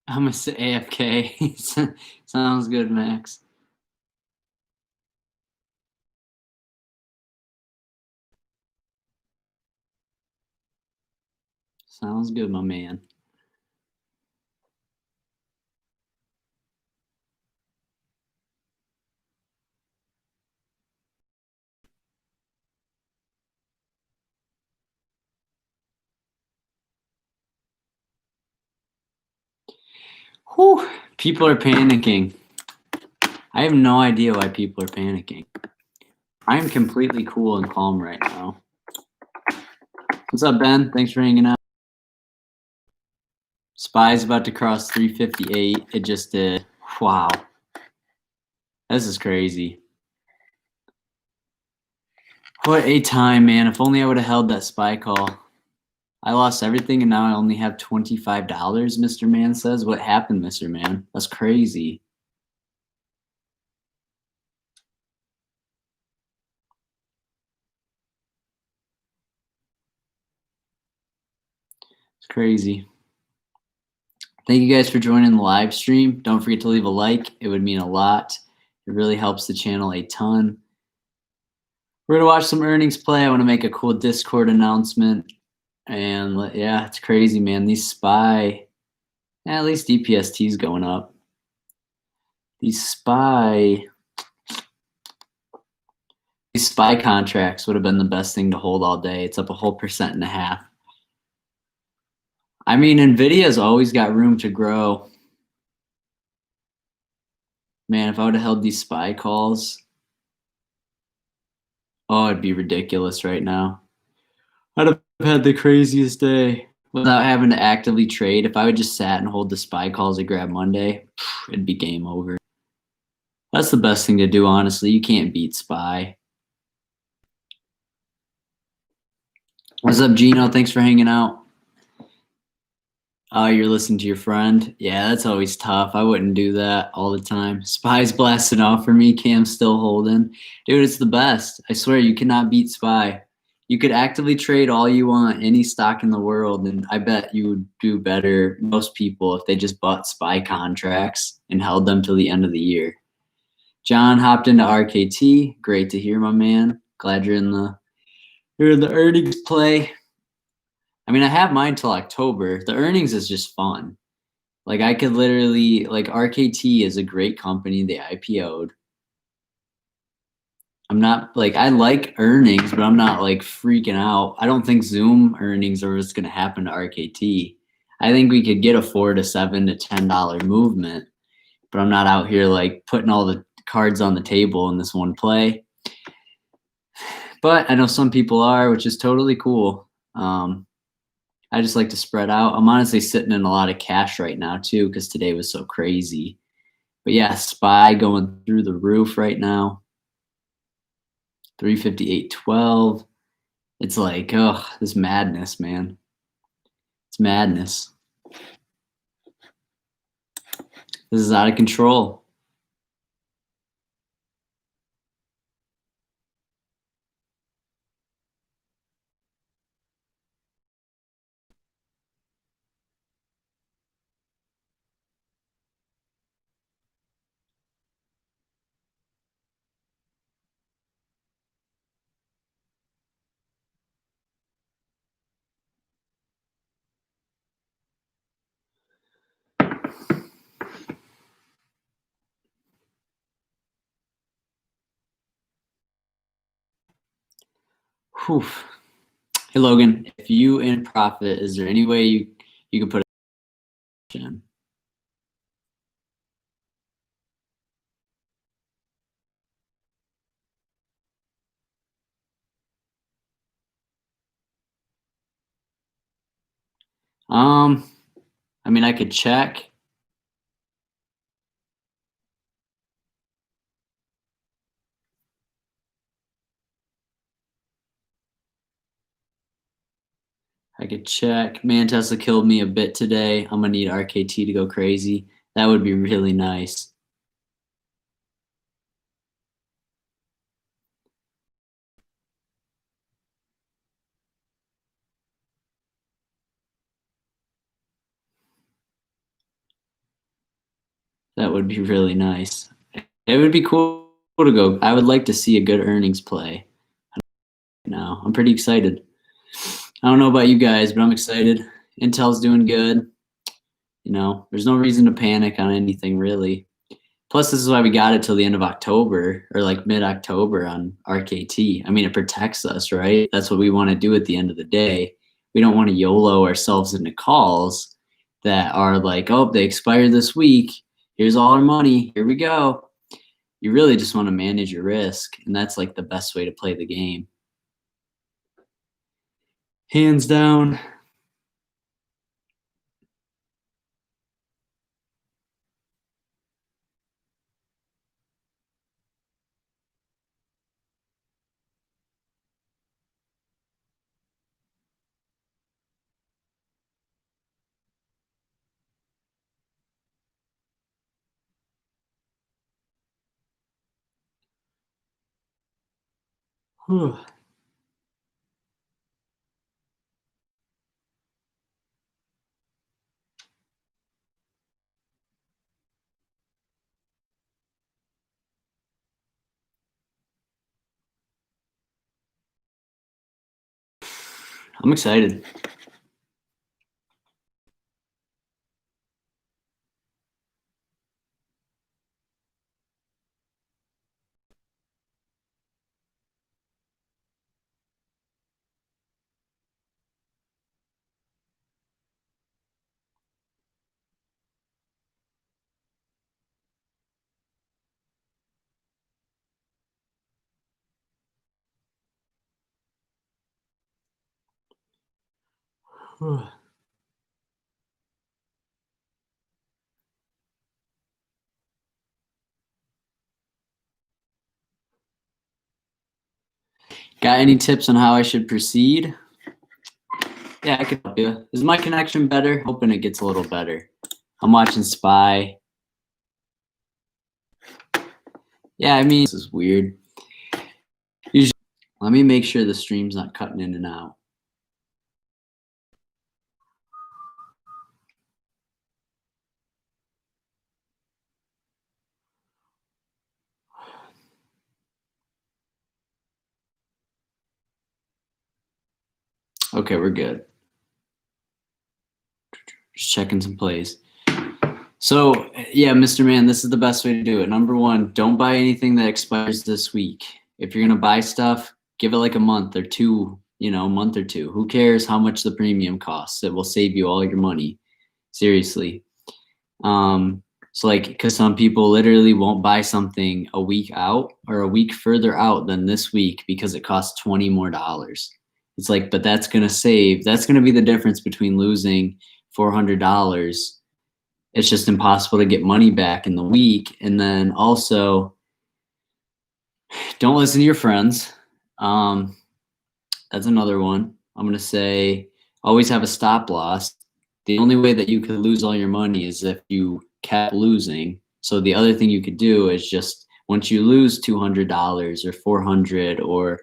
I'm gonna say AFK. Sounds good, Max. Sounds good, my man. Whew, people are panicking. I have no idea why people are panicking. I am completely cool and calm right now. What's up, Ben? Thanks for hanging out. SPY's about to cross 358. It just did. Wow. This is crazy. What a time, man. If only I would have held that SPY call. I lost everything and now I only have $25, Mr. Man says. What happened, Mr. Man? That's crazy. It's crazy. Thank you guys for joining the live stream. Don't forget to leave a like. It would mean a lot. It really helps the channel a ton. We're going to watch some earnings play. I want to make a cool Discord announcement. And yeah, it's crazy, man. These SPY, at least DPST is going up. These SPY contracts would have been the best thing to hold all day. It's up a whole 1.5%. I mean, NVIDIA's always got room to grow. Man, if I would have held these SPY calls, oh, it'd be ridiculous right now. I'd have had the craziest day without having to actively trade. If I would just sat and hold the SPY calls at Grab Monday, it'd be game over. That's the best thing to do, honestly. You can't beat SPY. What's up, Gino? Thanks for hanging out. Oh, you're listening to your friend? Yeah, that's always tough. I wouldn't do that all the time. SPY's blasting off for me. Cam's still holding. Dude, it's the best. I swear, you cannot beat SPY. You could actively trade all you want, any stock in the world, and I bet you would do better, most people, if they just bought SPY contracts and held them till the end of the year. John hopped into RKT. Great to hear, my man. Glad you're in the earnings play. I mean, I have mine till October. The earnings is just fun. Like I could literally, like RKT is a great company. They IPO'd. I'm not like, I like earnings, but I'm not like freaking out. I don't think Zoom earnings are what's going to happen to RKT. I think we could get a $4 to $7 to $10 movement, but I'm not out here like putting all the cards on the table in this one play. But I know some people are, which is totally cool. I just like to spread out. I'm honestly sitting in a lot of cash right now too, because today was so crazy. But yeah, SPY going through the roof right now. 358.12. It's like, oh, this madness, man. It's madness. This is out of control. Whew. Hey Logan, if you in profit, is there any way you could put a in? I mean, I could check. I could check. Man, Tesla killed me a bit today. I'm gonna need RKT to go crazy. That would be really nice. That would be really nice. It would be cool to go. I would like to see a good earnings play. Now I'm pretty excited. I don't know about you guys, but I'm excited. Intel's doing good. There's no reason to panic on anything really. Plus, this is why we got it till the end of October or like mid-October on RKT. I mean, it protects us, right? That's what we want to do at the end of the day. We don't want to YOLO ourselves into calls that are like, oh, they expire this week. Here's all our money. Here we go. You really just want to manage your risk, and that's like the best way to play the game. Hands down. Whew. I'm excited. Whew. Got any tips on how I should proceed? Yeah, I could help you. Is my connection better? Hoping it gets a little better. I'm watching Spy. Yeah, I mean, this is weird. Usually, let me make sure the stream's not cutting in and out. Okay, we're good. Just checking some plays. So, yeah, Mr. Man, this is the best way to do it. Number one, don't buy anything that expires this week. If you're going to buy stuff, give it like a month or two, a month or two. Who cares how much the premium costs? It will save you all your money. Seriously. So like, because some people literally won't buy something a week out or a week further out than this week because it costs $20 more. It's like, but that's going to be the difference between losing $400. It's just impossible to get money back in the week. And then also, don't listen to your friends. That's another one. I'm going to say always have a stop loss. The only way that you could lose all your money is if you kept losing. So the other thing you could do is just once you lose $200 or 400 or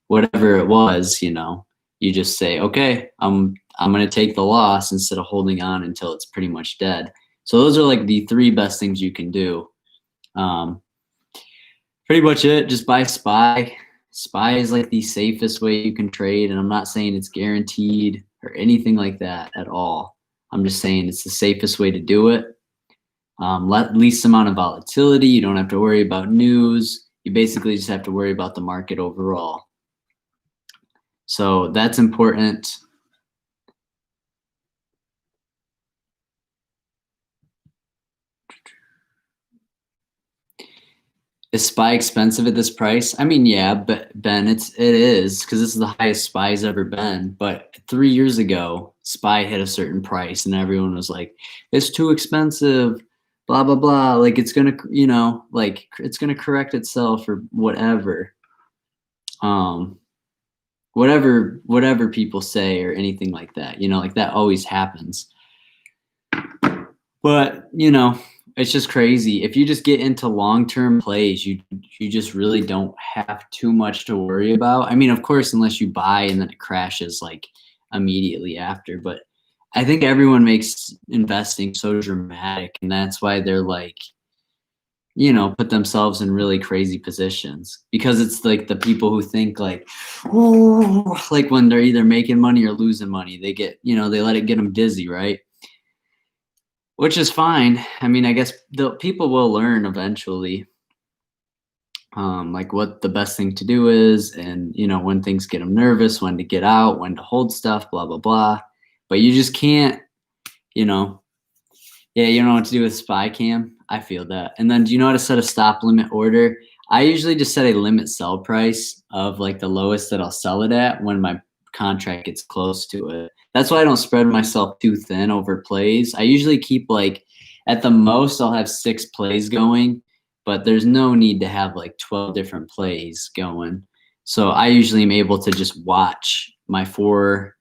whatever it was, you just say, okay, I'm going to take the loss instead of holding on until it's pretty much dead. So those are like the three best things you can do. Pretty much it. Just buy SPY. SPY is like the safest way you can trade, and I'm not saying it's guaranteed or anything like that at all. I'm just saying it's the safest way to do it. Least amount of volatility. You don't have to worry about news. You basically just have to worry about the market overall. So that's important. Is SPY expensive at this price? I mean, yeah, but Ben, it is because this is the highest SPY's ever been. But 3 years ago, SPY hit a certain price, and everyone was like, "It's too expensive." Blah blah blah. Like it's gonna, like it's gonna correct itself or whatever. Whatever people say or anything like that. Like that always happens. But it's just crazy. If you just get into long-term plays, you just really don't have too much to worry about. I mean, of course, unless you buy and then it crashes like immediately after. But I think everyone makes investing so dramatic, and that's why they're like put themselves in really crazy positions because it's like the people who think like, oh, like when they're either making money or losing money, they get, they let it get them dizzy, right? Which is fine. I mean, I guess the people will learn eventually, like what the best thing to do is, and when things get them nervous, when to get out, when to hold stuff, blah blah blah. But you just can't, you know, yeah, you don't know what to do with spy cam. I feel that. And then do you know how to set a stop limit order? I usually just set a limit sell price of like the lowest that I'll sell it at when my contract gets close to it. That's why I don't spread myself too thin over plays. I usually keep like at the most I'll have 6 plays going, but there's no need to have like 12 different plays going. So I usually am able to just watch my four,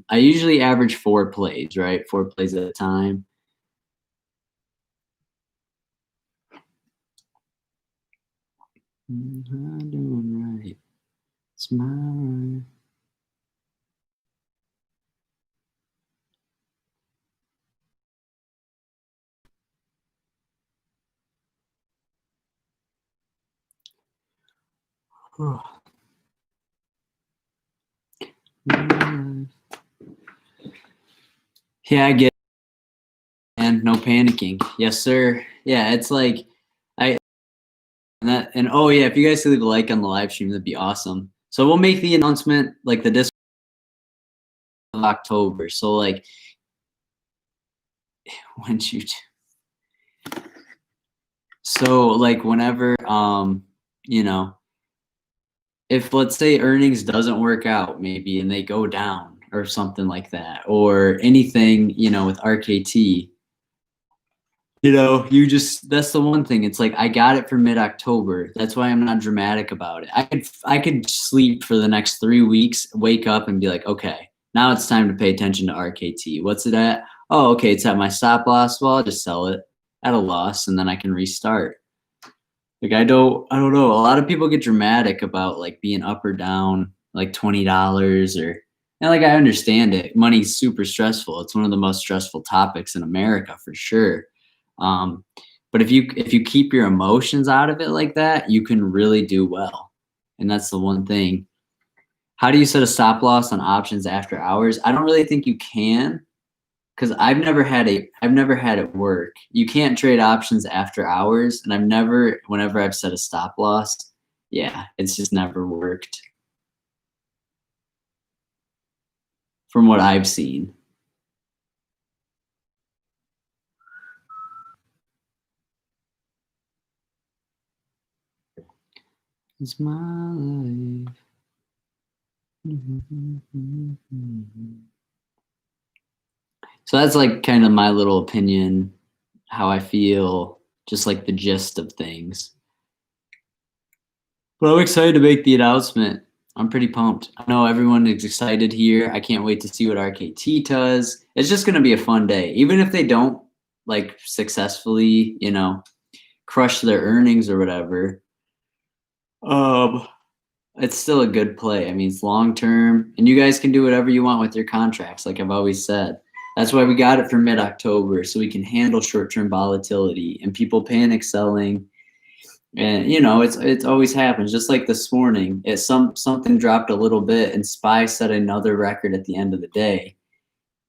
I usually average 4 plays, right? 4 plays at a time. I'm doing right. It's my right. Yeah, I get it, man. No panicking. Yes, sir. Yeah, it's like I and oh yeah, if you guys could leave a like on the live stream, that'd be awesome. So we'll make the announcement like the Discord of October. So like when you so like whenever you know if let's say earnings doesn't work out maybe and they go down or something like that or anything with RKT, you just that's the one thing. It's like I got it for mid-October. That's why I'm not dramatic about it. I could sleep for the next 3 weeks, wake up and be like, okay, now it's time to pay attention to RKT. What's it at? Oh, okay, it's at my stop loss. Well, I'll just sell it at a loss and then I can restart. Like I don't know. A lot of people get dramatic about like being up or down like $20 or and like I understand it. Money's super stressful. It's one of the most stressful topics in America for sure. Um, but if you keep your emotions out of it like that, you can really do well. And that's the one thing. How do you set a stop loss on options after hours? I don't really think you can because I've never had it work. You can't trade options after hours, and whenever I've set a stop loss, yeah, it's just never worked from what I've seen. It's my life. So that's like kind of my little opinion, how I feel, just like the gist of things. But I'm excited to make the announcement. I'm pretty pumped. I know everyone is excited here. I can't wait to see what RKT does. It's just going to be a fun day. Even if they don't like successfully, crush their earnings or whatever, um, it's still a good play. I mean, it's long term, and you guys can do whatever you want with your contracts, like I've always said. That's why we got it for mid-October, so we can handle short-term volatility and people panic selling. And it's always happens. Just like this morning, something dropped a little bit, and SPY set another record at the end of the day.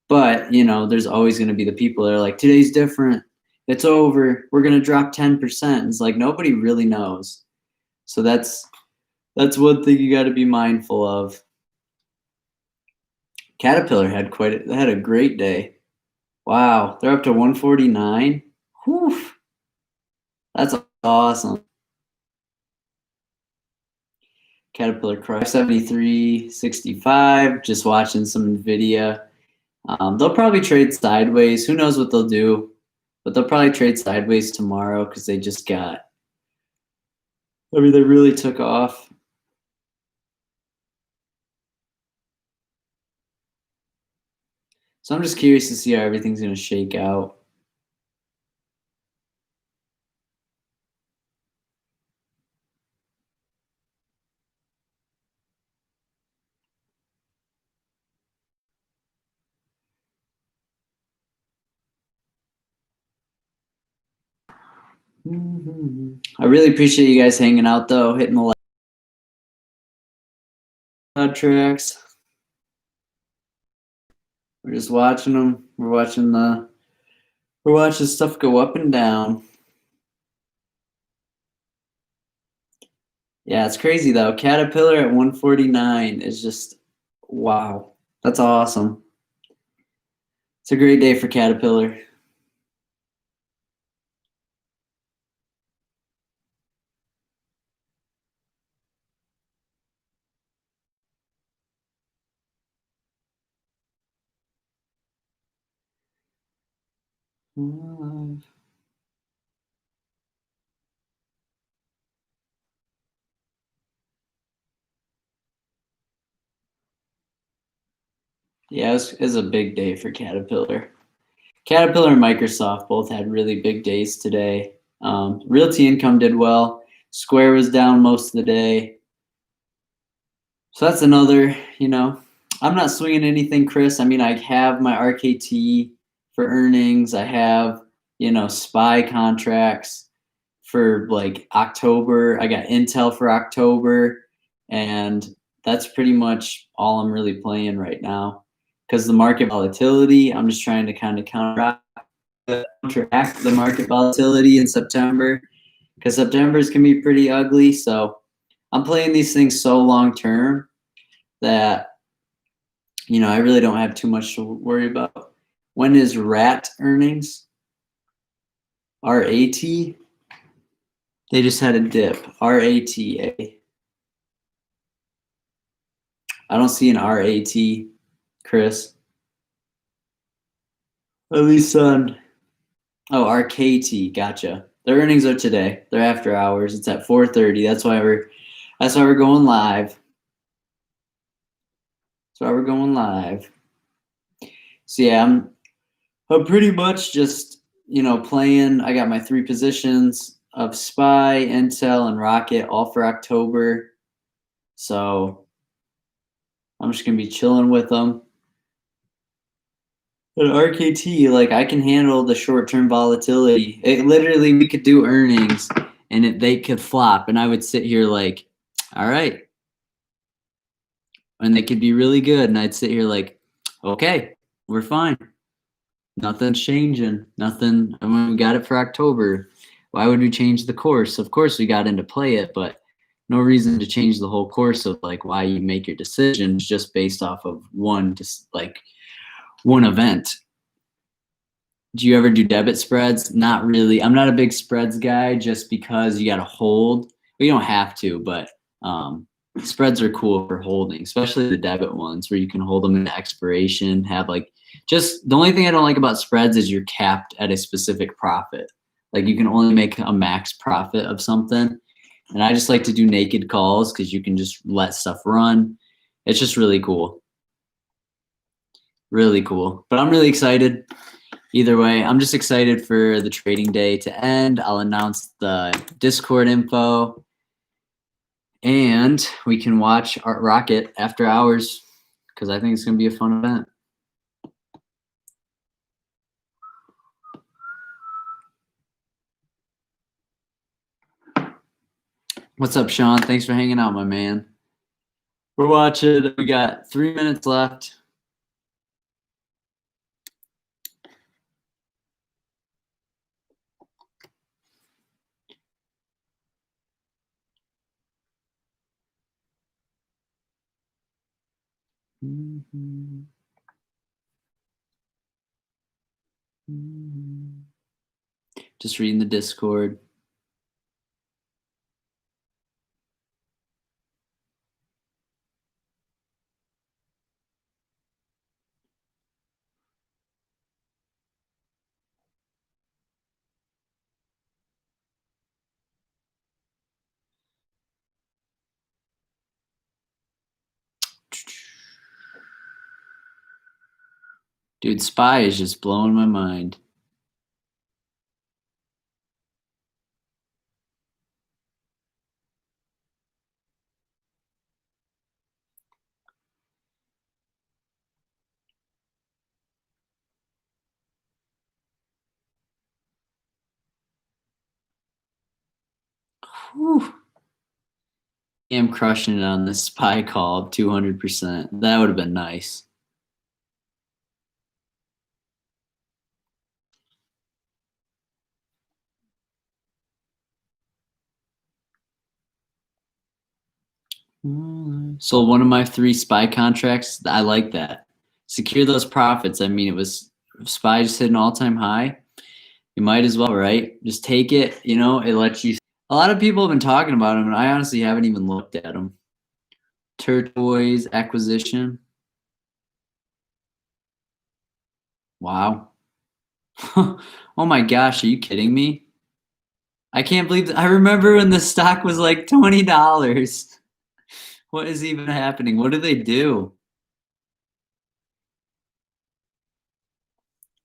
But there's always going to be the people that are like, today's different. It's over. We're going to drop 10%. It's like nobody really knows. So that's one thing you got to be mindful of. Caterpillar had a great day. Wow, they're up to 149. Whew, that's awesome. Caterpillar Crush 73.65. Just watching some Nvidia. They'll probably trade sideways. Who knows what they'll do? But they'll probably trade sideways tomorrow because they just got. I mean, they really took off. So I'm just curious to see how everything's going to shake out. I really appreciate you guys hanging out though, hitting the tracks. We're just watching them. We're watching stuff go up and down. Yeah, it's crazy though. Caterpillar at 149 is just wow. That's awesome. It's a great day for Caterpillar. Yeah, it was a big day for Caterpillar. Caterpillar and Microsoft both had really big days today. Realty Income did well. Square was down most of the day. So that's another, I'm not swinging anything, Chris. I mean, I have my RKT for earnings. I have, SPY contracts for like October. I got Intel for October. And that's pretty much all I'm really playing right now. Because the market volatility, I'm just trying to kind of counteract the market volatility in September. Because September's can be pretty ugly. So I'm playing these things so long term that I really don't have too much to worry about. When is RAT earnings? RAT? They just had a dip. RATA. I don't see an RAT, Chris. At least on RKT. Gotcha. Their earnings are today. They're after hours. It's at 4:30. That's why we're going live. That's why we're going live. So yeah, I'm pretty much just playing. I got my 3 positions of SPY, Intel, and Rocket all for October. So I'm just gonna be chilling with them. But RKT, like I can handle the short-term volatility. We could do earnings and they could flop, and I would sit here like, all right. And they could be really good, and I'd sit here like, okay, we're fine. Nothing's changing. Nothing. I mean, we got it for October. Why would we change the course? Of course, we got in to play it, but no reason to change the whole course of like why you make your decisions just based off of one event. Do you ever do debit spreads? Not really. I'm not a big spreads guy just because you got to hold. Well, you don't have to, but spreads are cool for holding, especially the debit ones where you can hold them into expiration, have like just the only thing I don't like about spreads is you're capped at a specific profit. Like you can only make a max profit of something. And I just like to do naked calls because you can just let stuff run. It's just really cool. Really cool. But I'm really excited. Either way, I'm just excited for the trading day to end. I'll announce the Discord info and we can watch Art Rocket after hours because I think it's going to be a fun event. What's up, Sean? Thanks for hanging out, my man. We're watching. We got 3 minutes left. Just reading the Discord. Dude, SPY is just blowing my mind. Whew. I'm crushing it on this SPY call, 200%. That would have been nice. So one of my 3 SPY contracts, I like that. Secure those profits. I mean, it was SPY just hit an all-time high. You might as well, right? Just take it. You know, it lets you. A lot of people have been talking about them, and I honestly haven't even looked at them. Turquoise acquisition. Wow. Oh my gosh, are you kidding me? I can't believe I remember when the stock was like $20. What is even happening? What do they do?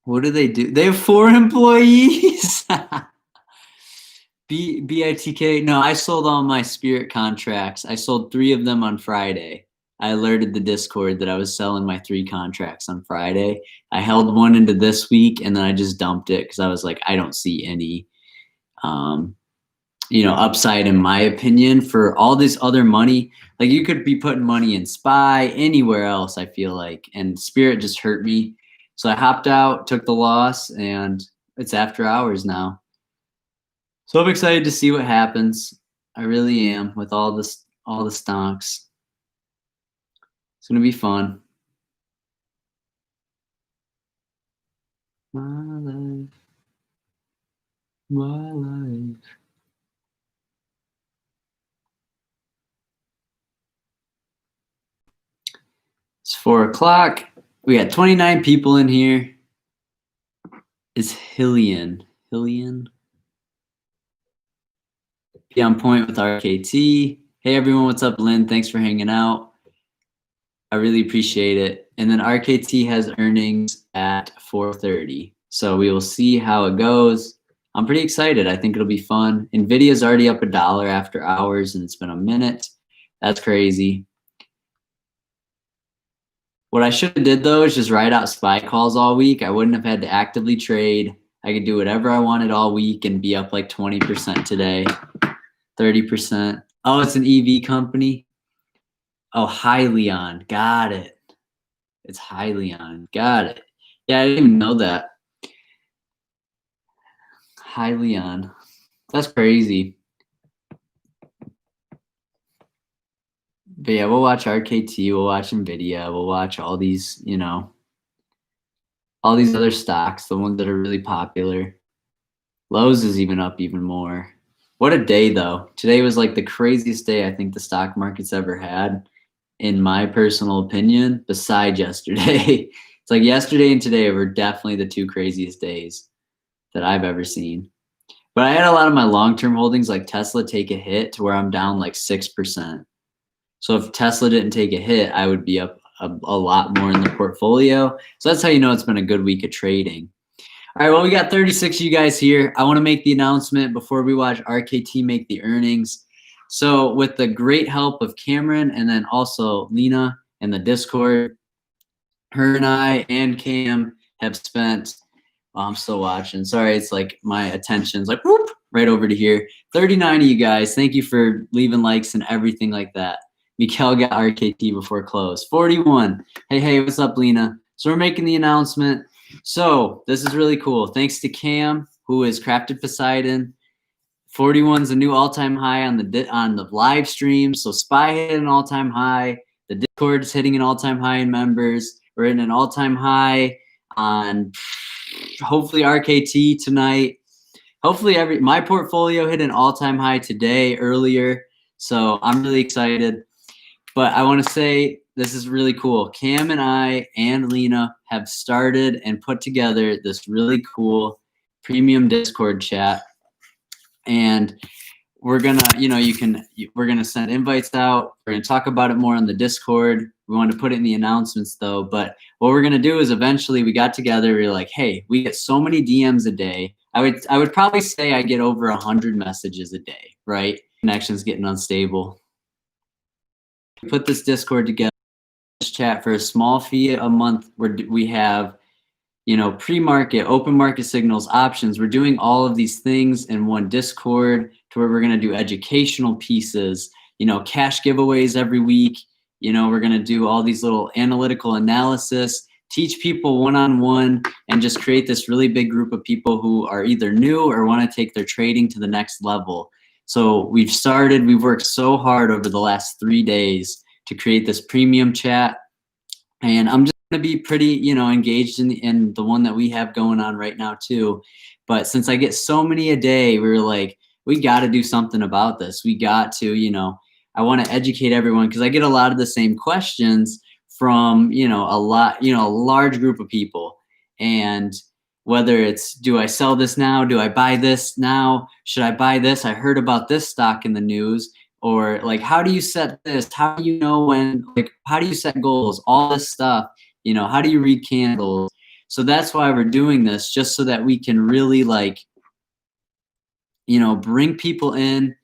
What do they do? They have 4 employees. BITK. No, I sold all my Spirit contracts. I sold 3 of them on Friday. I alerted the Discord that I was selling my 3 contracts on Friday. I held one into this week and then I just dumped it because I was like, I don't see any upside in my opinion for all this other money. Like you could be putting money in SPY anywhere else, I feel like, and Spirit just hurt me. So I hopped out, took the loss, and it's after hours now. So I'm excited to see what happens. I really am with all the stonks. It's gonna be fun. My life. My life. It's 4 o'clock. We got 29 people in here. Is Hillian. Be on point with RKT. Hey everyone, what's up, Lynn? Thanks for hanging out. I really appreciate it. And then RKT has earnings at 4:30. So we will see how it goes. I'm pretty excited. I think it'll be fun. Nvidia's already up $1 after hours and it's been a minute. That's crazy. What I should have did though is just write out SPY calls all week. I wouldn't have had to actively trade. I could do whatever I wanted all week and be up like 20% today, 30%. Oh, it's an EV company. Oh, Hyliion. Got it. It's Hyliion. Got it. Yeah, I didn't even know that. Hyliion. That's crazy. But yeah, we'll watch RKT, we'll watch Nvidia, we'll watch all these, all these other stocks, the ones that are really popular. Lowe's is even up even more. What a day though. Today was like the craziest day I think the stock market's ever had, in my personal opinion, besides yesterday. It's like yesterday and today were definitely the 2 craziest days that I've ever seen. But I had a lot of my long-term holdings like Tesla take a hit to where I'm down like 6%. So if Tesla didn't take a hit, I would be up a lot more in the portfolio. So that's how you know it's been a good week of trading. All right, well, we got 36 of you guys here. I want to make the announcement before we watch RKT make the earnings. So with the great help of Cameron and then also Lena and the Discord, her and I and Cam have spent, I'm still watching. Sorry, it's like my attention's like whoop, right over to here. 39 of you guys, thank you for leaving likes and everything like that. Mikkel got RKT before close. 41. Hey, what's up, Lena? So we're making the announcement. So this is really cool. Thanks to Cam, who is Crafted Poseidon. 41 is a new all-time high on the live stream. So SPY hit an all-time high. The Discord is hitting an all-time high in members. We're hitting an all-time high on hopefully RKT tonight. Hopefully my portfolio hit an all-time high today earlier. So I'm really excited. But I want to say this is really cool. Cam and I and Lena have started and put together this really cool premium Discord chat. And we're gonna, we're gonna send invites out. We're gonna talk about it more on the Discord. We wanted to put it in the announcements though. But what we're gonna do is eventually we got together. We're like, hey, we get so many DMs a day. I would probably say I get over 100 messages a day, right? Connection's getting unstable. We put this Discord together, this chat for a small fee a month. We have pre-market, open market signals, options. We're doing all of these things in one Discord to where we're going to do educational pieces, cash giveaways every week. We're going to do all these little analytical analysis, teach people one-on-one, and just create this really big group of people who are either new or want to take their trading to the next level. So we've worked so hard over the last 3 days to create this premium chat. And I'm just going to be pretty, engaged in the one that we have going on right now too. But since I get so many a day, we were like, we got to do something about this. We got to, I want to educate everyone because I get a lot of the same questions from, a large group of people. And whether it's, do I sell this now? Do I buy this now? Should I buy this? I heard about this stock in the news. Or like, how do you set this? How do you know when, like, how do you set goals? All this stuff, how do you read candles? So that's why we're doing this, just so that we can really bring people in,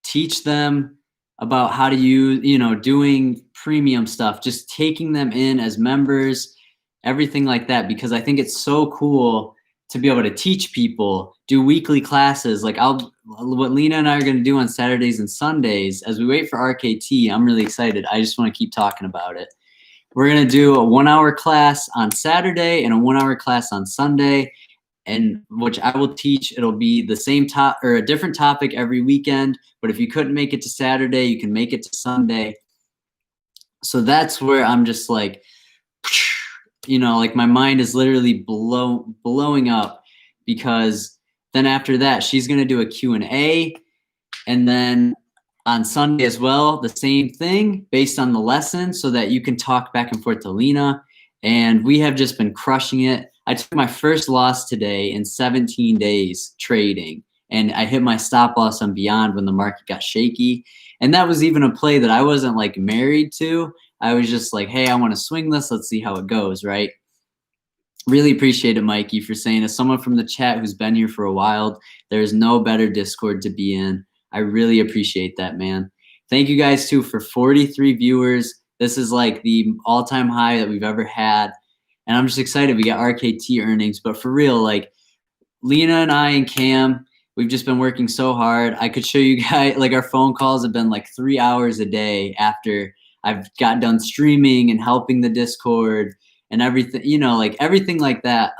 teach them about how to use, doing premium stuff, just taking them in as members, everything like that, because I think it's so cool to be able to teach people, do weekly classes. Like what Lena and I are going to do on Saturdays and Sundays as we wait for RKT. I'm really excited. I just want to keep talking about it. We're going to do a 1-hour class on Saturday and a 1-hour class on Sunday, and which I will teach. It'll be the same or a different topic every weekend. But if you couldn't make it to Saturday, you can make it to Sunday. So that's where I'm just like, like my mind is literally blowing up, because then after that, she's going to do a Q&A. And then on Sunday as well, the same thing based on the lesson, so that you can talk back and forth to Lena. And we have just been crushing it. I took my first loss today in 17 days trading, and I hit my stop loss on Beyond when the market got shaky. And that was even a play that I wasn't like married to. I was just like, hey, I want to swing this. Let's see how it goes, right? Really appreciate it, Mikey, for saying, as someone from the chat who's been here for a while, there's no better Discord to be in. I really appreciate that, man. Thank you guys too for 43 viewers. This is like the all-time high that we've ever had. And I'm just excited. We got RKT earnings, but for real, like Lena and I and Cam, we've just been working so hard. I could show you guys, like our phone calls have been like 3 hours a day after I've got done streaming and helping the Discord and everything, like everything like that.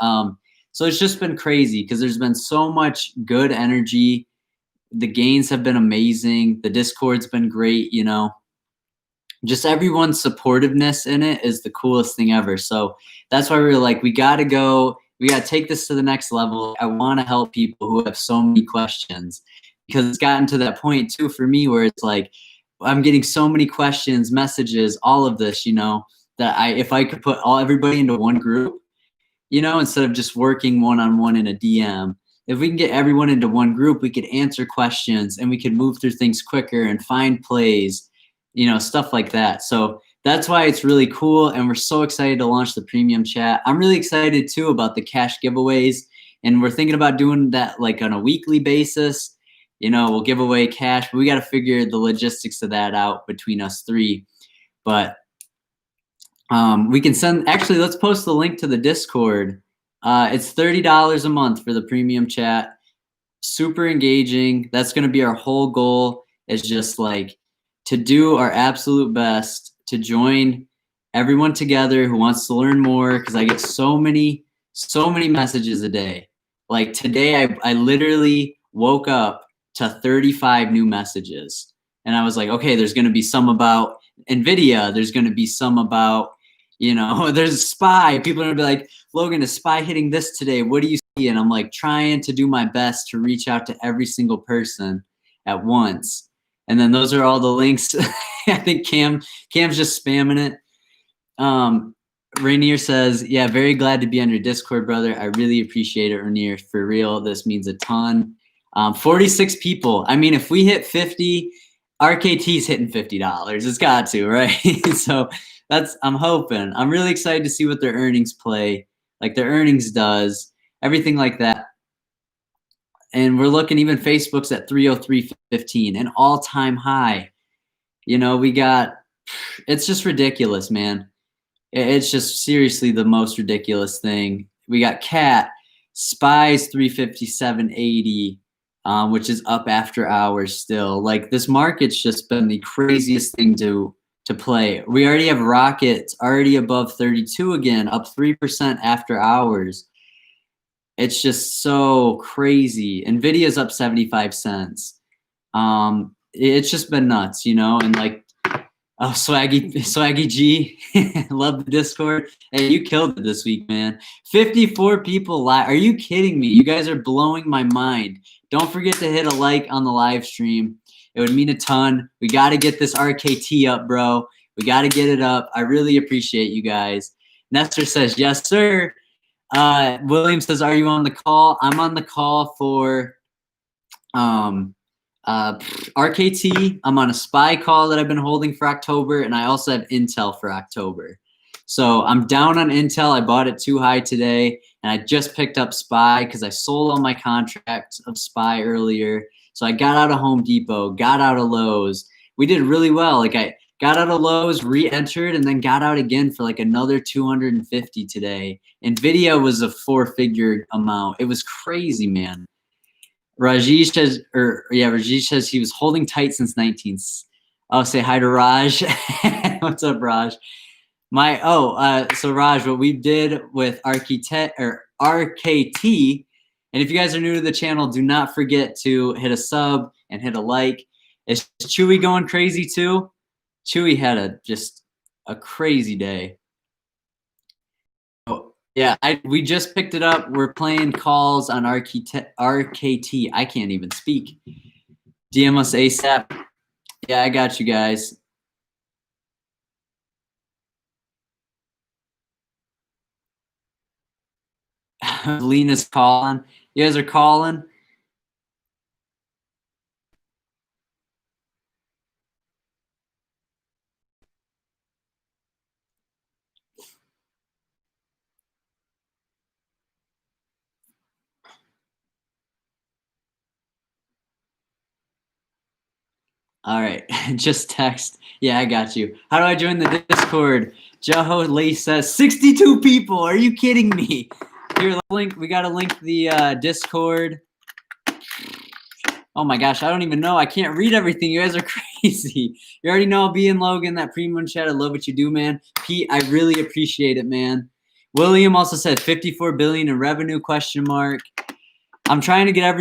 So it's just been crazy because there's been so much good energy. The gains have been amazing. The Discord's been great, just everyone's supportiveness in it is the coolest thing ever. So that's why we were like, we got to take this to the next level. I want to help people who have so many questions, because it's gotten to that point too for me where it's like, I'm getting so many questions, messages, all of this, that if I could put everybody into one group, instead of just working one-on-one in a DM, if we can get everyone into one group, we could answer questions and we could move through things quicker and find plays, stuff like that. So that's why it's really cool. And we're so excited to launch the premium chat. I'm really excited too about the cash giveaways. And we're thinking about doing that like on a weekly basis. We'll give away cash, but we got to figure the logistics of that out between us three. But we can let's post the link to the Discord. It's $30 a month for the premium chat. Super engaging. That's going to be our whole goal, is just like to do our absolute best to join everyone together who wants to learn more, because I get so many messages a day. Like today, I literally woke up to 35 new messages. And I was like, okay, there's going to be some about NVIDIA. There's going to be some about, there's SPY. People are going to be like, Logan, is SPY hitting this today? What do you see? And I'm like trying to do my best to reach out to every single person at once. And then those are all the links. I think Cam's just spamming it. Rainier says, yeah, very glad to be on your Discord, brother. I really appreciate it, Rainier. For real, this means a ton. 46 people. I mean, if we hit 50, RKT's hitting $50. It's got to, right? So I'm hoping. I'm really excited to see what their earnings play, like their earnings does, everything like that. And we're looking, even Facebook's at 303.15, an all-time high. It's just ridiculous, man. It's just seriously the most ridiculous thing. We got Cat, SPY's 357.80, which is up after hours still. Like, this market's just been the craziest thing to play. We already have Rockets already above 32 again, up 3% after hours. It's just so crazy. Nvidia's up 75 cents. It's just been nuts, you know, and like, oh, Swaggy G, love the Discord. Hey, you killed it this week, man. 54 people live. Are you kidding me? You guys are blowing my mind. Don't forget to hit a like on the live stream. It would mean a ton. We got to get this RKT up, bro. We got to get it up. I really appreciate you guys. Nestor says, yes, sir. William says, are you on the call? I'm on the call for RKT. I'm on a SPY call that I've been holding for October, and I also have Intel for October. So I'm down on Intel. I bought it too high today, and I just picked up SPY because I sold all my contracts of SPY earlier. So I got out of Home Depot, got out of Lowe's. We did really well. Like, I got out of Lowe's, re-entered, and then got out again for like another 250 today. Nvidia was a 4-figure amount. It was crazy, man. Rajesh says he was holding tight since 19. I'll say hi to Raj. What's up, Raj? So Raj, what we did with RKT, and if you guys are new to the channel, do not forget to hit a sub and hit a like. Is Chewy going crazy too? Chewy had just a crazy day. Oh, yeah, we just picked it up. We're playing calls on RKT. I can't even speak. DM us ASAP. Yeah, I got you guys. Lena's calling. You guys are calling. All right, just text. Yeah, I got you. How do I join the Discord? Joho Lee says 62 people. Are you kidding me? Here, link. We got to link the Discord. Oh my gosh, I don't even know. I can't read everything. You guys are crazy. You already know B and Logan, that premium chat. I love what you do, man. Pete, I really appreciate it, man. William also said 54 billion in revenue, question mark. I'm trying to get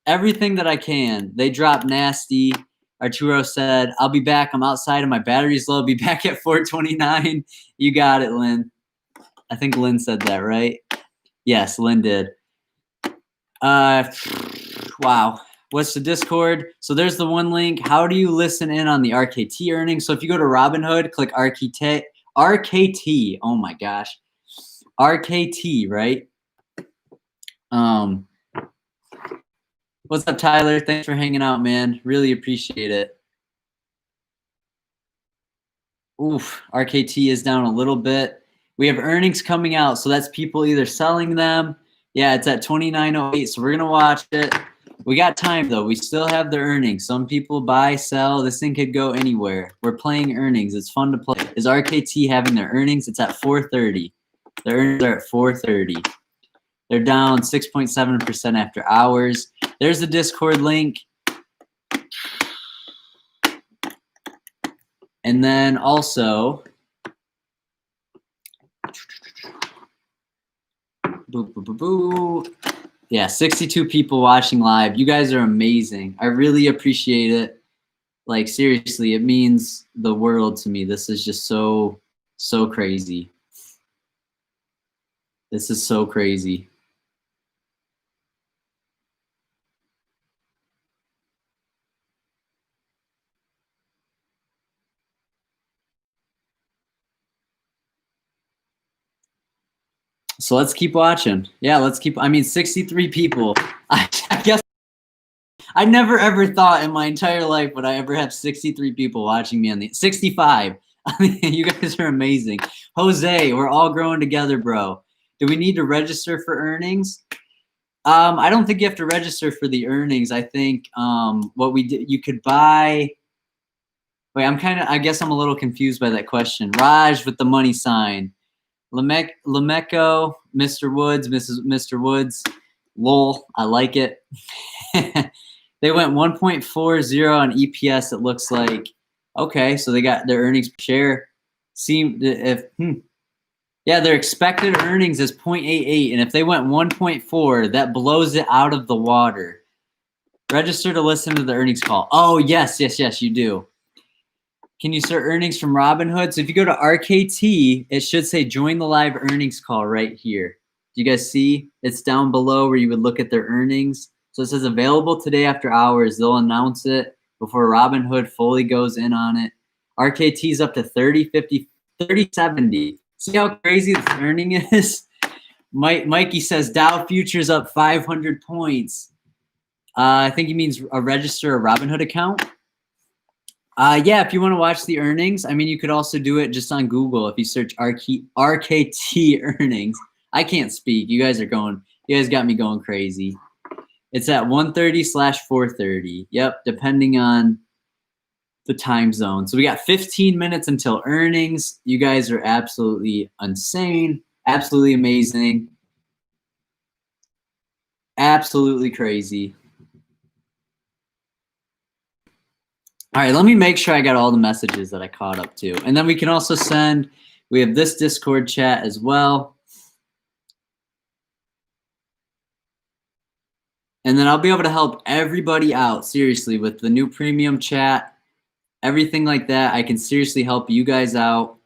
everything that I can. They dropped nasty. Arturo said, I'll be back. I'm outside and my battery's low. Be back at 429. You got it, Lynn. I think Lynn said that, right? Yes, Lynn did. Wow. What's the Discord? So there's the one link. How do you listen in on the RKT earnings? So if you go to Robinhood, click RKT. Oh my gosh. RKT, right? What's up, Tyler? Thanks for hanging out, man. Really appreciate it. Oof, RKT is down a little bit. We have earnings coming out, so that's people either selling them. Yeah, it's at 29.08, so we're going to watch it. We got time, though. We still have the earnings. Some people buy, sell. This thing could go anywhere. We're playing earnings. It's fun to play. Is RKT having their earnings? It's at 4:30. The earnings are at 4:30. They're down 6.7% after hours. There's the Discord link. And then also, yeah, 62 people watching live. You guys are amazing. I really appreciate it. Like, seriously, it means the world to me. This is just so crazy. This is so crazy. So let's keep watching. Yeah, let's keep. I mean, 63 people. I guess I never ever thought in my entire life would I ever have 63 people watching me on the 65. I mean, you guys are amazing. Jose, we're all growing together, bro. Do we need to register for earnings? I don't think you have to register for the earnings. I think what we did, you could buy. Wait, I guess I'm a little confused by that question. Raj with the money sign. Lameco, Mr. Woods, Mr. Woods, lol, I like it. They went 1.40 on EPS, it looks like. Okay, so they got their earnings per share. Yeah, their expected earnings is 0.88, and if they went 1.4, that blows it out of the water. Register to listen to the earnings call. Oh, yes, you do. Can you start earnings from Robinhood? So if you go to RKT, it should say join the live earnings call right here. Do you guys see? It's down below where you would look at their earnings. So it says available today after hours. They'll announce it before Robinhood fully goes in on it. RKT is up to 30, 50, 30, 70. See how crazy this earning is? Mikey says Dow futures up 500 points. I think he means register a Robinhood account. Yeah, if you want to watch the earnings, I mean, you could also do it just on Google. If you search RKT earnings, I can't speak. You guys got me going crazy. It's at 1:30/4:30. Yep, depending on the time zone. So we got 15 minutes until earnings. You guys are absolutely insane, absolutely amazing, absolutely crazy. All right, let me make sure I got all the messages that I caught up to. And then we can also we have this Discord chat as well. And then I'll be able to help everybody out, seriously, with the new premium chat, everything like that. I can seriously help you guys out.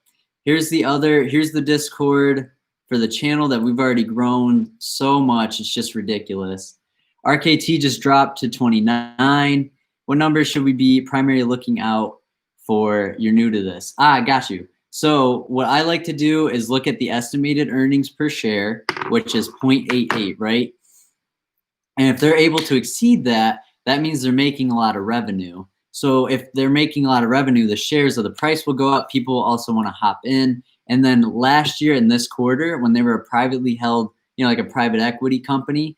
Here's the Discord for the channel that we've already grown so much. It's just ridiculous. RKT just dropped to 29. What numbers should we be primarily looking out for? You're new to this. I got you. So what I like to do is look at the estimated earnings per share, which is 0.88, right? And if they're able to exceed that, that means they're making a lot of revenue. So if they're making a lot of revenue, the shares of the price will go up. People also want to hop in. And then last year in this quarter, when they were a privately held, like a private equity company,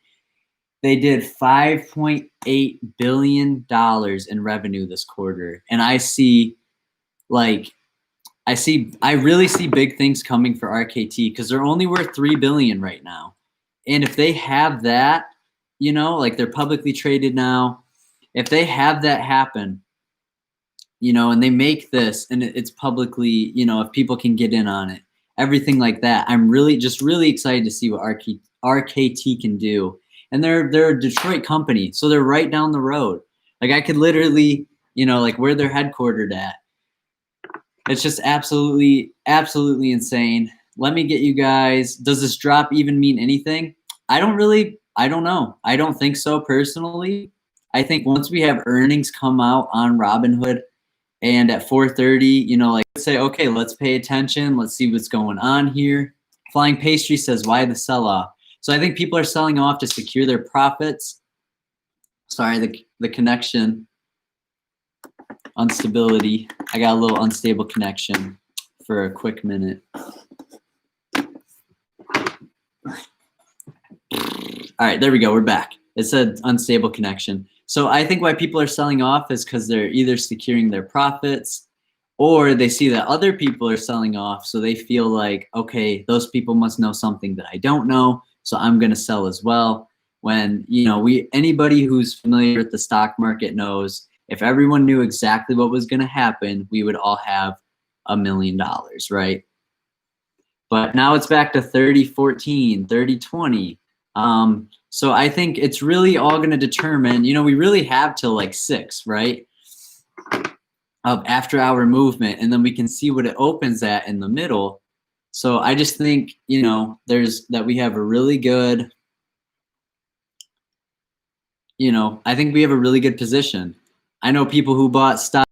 they did $5.8 billion in revenue this quarter. And I really see big things coming for RKT because they're only worth $3 billion right now. And if they have that, like they're publicly traded now, if they have that happen, and they make this and it's publicly, if people can get in on it, everything like that, I'm really excited to see what RKT can do. And they're a Detroit company, so they're right down the road. Like I could literally, like where they're headquartered at. It's just absolutely insane. Let me get you guys. Does this drop even mean anything? I don't know. I don't think so personally. I think once we have earnings come out on Robinhood and at 4:30, like say, okay, let's pay attention. Let's see what's going on here. Flying Pastry says, why the sell-off? So I think people are selling off to secure their profits. Sorry, the connection. Instability. I got a little unstable connection for a quick minute. All right, there we go. We're back. It said unstable connection. So I think why people are selling off is because they're either securing their profits or they see that other people are selling off. So they feel like, okay, those people must know something that I don't know. So I'm going to sell as well. When, anybody who's familiar with the stock market knows if everyone knew exactly what was going to happen, we would all have $1 million, right? But now it's back to 30-14, 30-20. So I think it's really all going to determine, we really have till like 6, right? Of after hour movement. And then we can see what it opens at in the middle. So I just think, we have a really good, I think we have a really good position. I know people who bought stock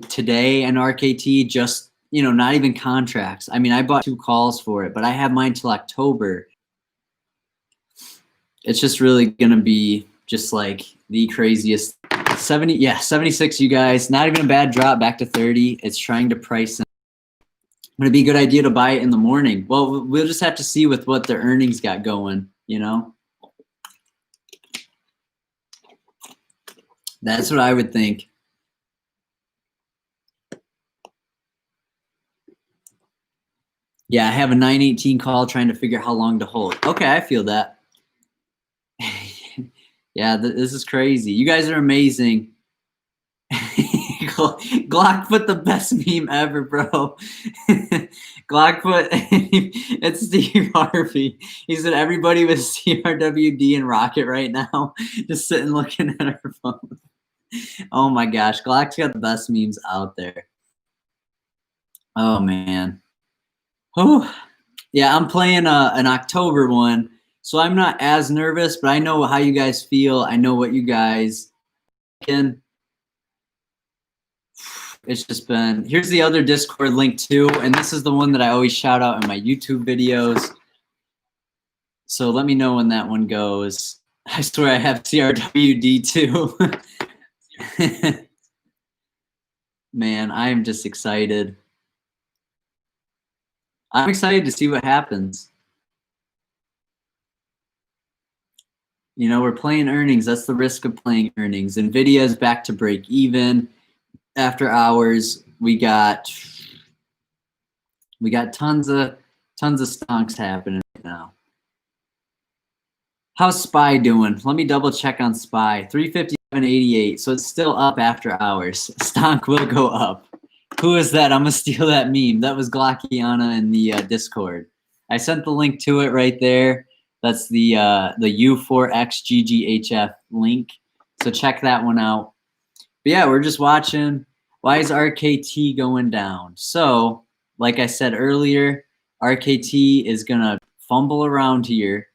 today and RKT just, not even contracts. I mean, I bought 2 calls for it, but I have mine till October. It's just really going to be just like the craziest 76, you guys, not even a bad drop back to 30. It's trying to price in. Would it be a good idea to buy it in the morning? Well, we'll just have to see with what the earnings got going, That's what I would think. Yeah, I have a 918 call trying to figure out how long to hold. Okay, I feel that. Yeah, this is crazy. You guys are amazing. Glock put the best meme ever, bro. Glock put it's Steve Harvey. He said everybody with CRWD and Rocket right now just sitting looking at our phone. Oh my gosh, Glock's got the best memes out there. Oh man. Oh yeah, I'm playing an October one, so I'm not as nervous, but I know how you guys feel. I know what you guys can. It's just been, here's the other Discord link too, and this is the one that I always shout out in my YouTube videos. So let me know when that one goes. I swear I have CRWD too. Man, I am just excited. I'm excited to see what happens. You know, we're playing earnings. That's the risk of playing earnings. Nvidia is back to break even. After hours, we got tons of stonks happening right now. How's SPY doing? Let me double check on SPY. 357.88, so it's still up after hours. Stonk will go up. Who is that? I'm gonna steal that meme. That was Glockiana in the Discord. I sent the link to it right there. That's the U4XGGHF link. So check that one out. But yeah, we're just watching. Why is RKT going down? So, like I said earlier, RKT is gonna fumble around here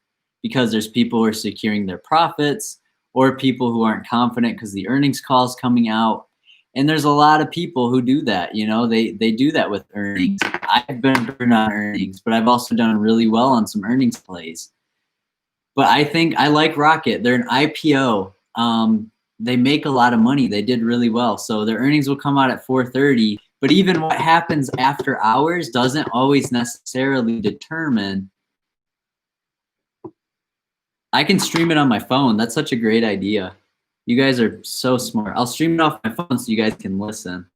because there's people who are securing their profits or people who aren't confident because the earnings call is coming out. And there's a lot of people who do that. You know, they do that with earnings. I've been burned on earnings, but I've also done really well on some earnings plays. But I think I like Rocket. They're an IPO. They make a lot of money. They did really well. So their earnings will come out at 4:30. But even what happens after hours doesn't always necessarily determine. I can stream it on my phone. That's such a great idea. You guys are so smart. I'll stream it off my phone so you guys can listen.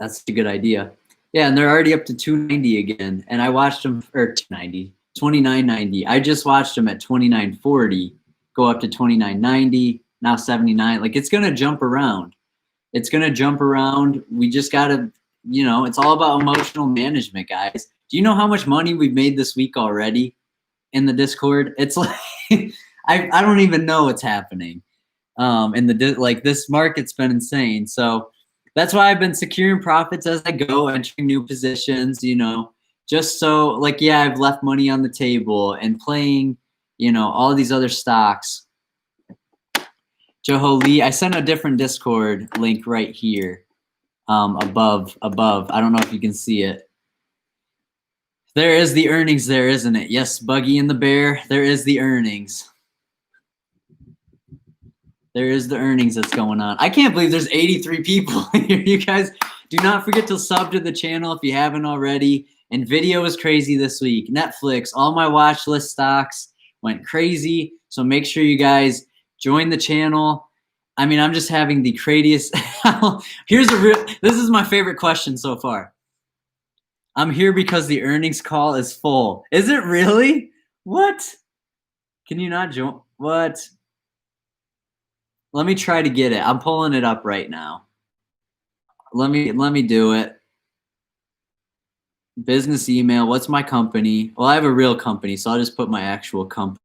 That's a good idea. Yeah, and they're already up to 290 again. And I watched them, or 290, 29.90. I just watched them at 29.40, go up to 29.90, now 79. Like, it's going to jump around. It's going to jump around. We just got to, you know, it's all about emotional management, guys. Do you know how much money we've made this week already in the Discord? It's like, I don't even know what's happening. In the, like, this market's been insane. So that's why I've been securing profits as I go, entering new positions, you know, just so, like, yeah, I've left money on the table and playing, you know, all these other stocks. Joho Lee, I sent a different Discord link right here, above. I don't know if you can see it. There is the earnings there, isn't it? Yes, Buggy and the Bear, there is the earnings. There is the earnings that's going on. I can't believe there's 83 people here. You guys, do not forget to sub to the channel if you haven't already. And video was crazy this week. Netflix, all my watch list stocks went crazy. So make sure you guys join the channel. I mean, I'm just having the craziest. This is my favorite question so far. I'm here because the earnings call is full. Is it really? What? Can you not join? What? Let me try to get it. I'm pulling it up right now. Let me do it. Business email. What's my company? Well, I have a real company, so I'll just put my actual company.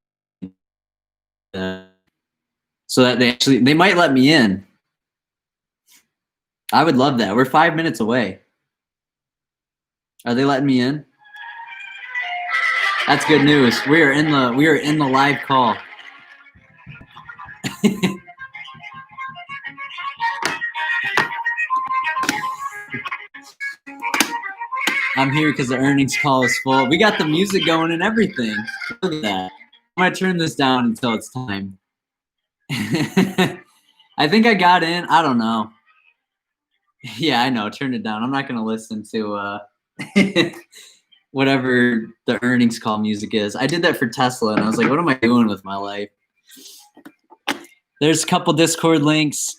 So that they might let me in. I would love that. We're 5 minutes away. Are they letting me in? That's good news. We are in the live call. I'm here because the earnings call is full. We got the music going and everything. Look at that. I'm gonna turn this down until it's time. I think I got in. I don't know. Yeah, I know. Turn it down. I'm not gonna listen to whatever the earnings call music is. I did that for Tesla, and I was like, what am I doing with my life? There's a couple Discord links.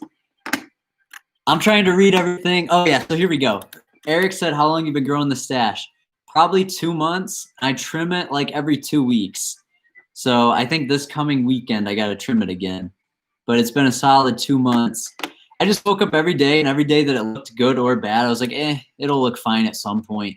I'm trying to read everything. Oh yeah, so here we go. Eric said, how long you been growing the stash? Probably 2 months. I trim it like every 2 weeks. So I think this coming weekend I got to trim it again. But it's been a solid 2 months. I just woke up every day, and every day that it looked good or bad, I was like, it'll look fine at some point.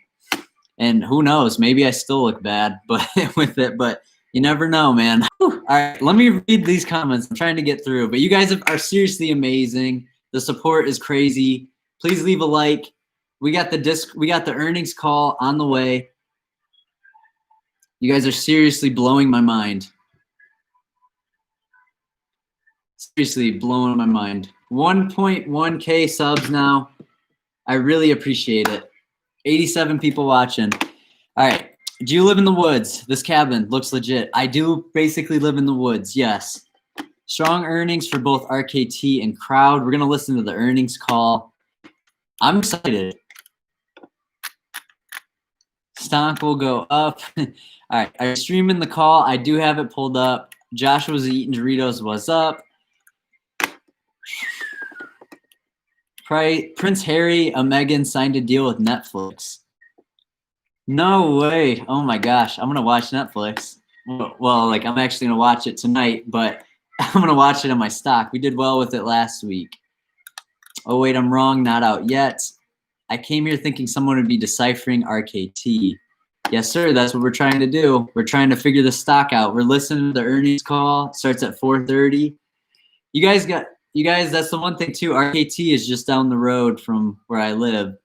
And who knows, maybe I still look bad but with it, but you never know, man. All right, let me read these comments. I'm trying to get through, but you guys are seriously amazing. The support is crazy. Please leave a like. We got the earnings call on the way. You guys are seriously blowing my mind. Seriously blowing my mind. 1.1K subs now. I really appreciate it. 87 people watching. All right. Do you live in the woods? This cabin looks legit. I do basically live in the woods, yes. Strong earnings for both RKT and Crowd. We're going to listen to the earnings call. I'm excited. Stonk will go up. All right. I'm streaming the call. I do have it pulled up. Joshua's eating Doritos. What's up? Prince Harry and Meghan signed a deal with Netflix. No way. Oh my gosh. I'm going to watch Netflix. Well, like I'm actually going to watch it tonight, but I'm going to watch it on my stock. We did well with it last week. Oh, wait, I'm wrong. Not out yet. I came here thinking someone would be deciphering RKT. Yes, sir. That's what we're trying to do. We're trying to figure the stock out. We're listening to the earnings call. It starts at 4:30. You guys, that's the one thing too. RKT is just down the road from where I live.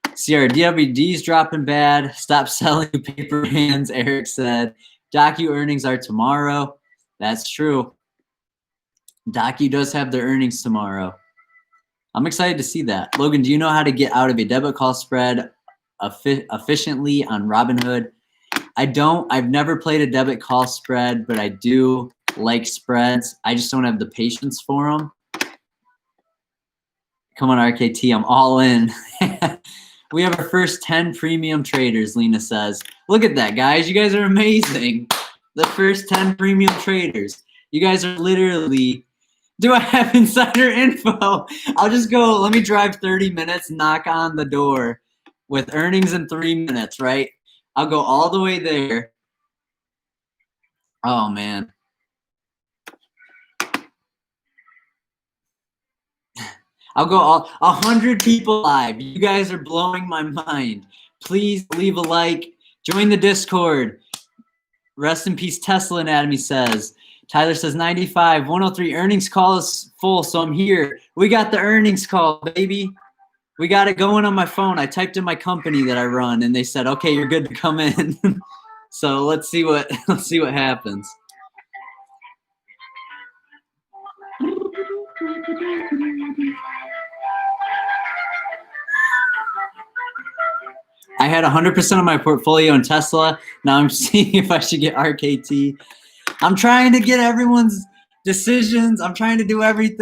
CRDWD's dropping bad. Stop selling paper hands, Eric said. Docu earnings are tomorrow. That's true. Docu does have their earnings tomorrow. I'm excited to see that. Logan, do you know how to get out of a debit call spread efficiently on Robinhood? I don't. I've never played a debit call spread, but I do like spreads. I just don't have the patience for them. Come on, RKT. I'm all in. We have our first 10 premium traders, Lena says. Look at that, guys. You guys are amazing. The first 10 premium traders. You guys are literally... Do I have insider info? I'll just go. Let me drive 30 minutes, knock on the door with earnings in 3 minutes, right? I'll go all the way there. Oh, man. I'll go all 100 people live. You guys are blowing my mind. Please leave a like. Join the Discord. Rest in peace, Tesla Anatomy says. Tyler says 95, 103. Earnings call is full, so I'm here. We got the earnings call, baby. We got it going on my phone. I typed in my company that I run, and they said, okay, you're good to come in. So let's see what happens. I had 100% of my portfolio in Tesla. Now I'm seeing if I should get RKT. I'm trying to get everyone's decisions. I'm trying to do everything.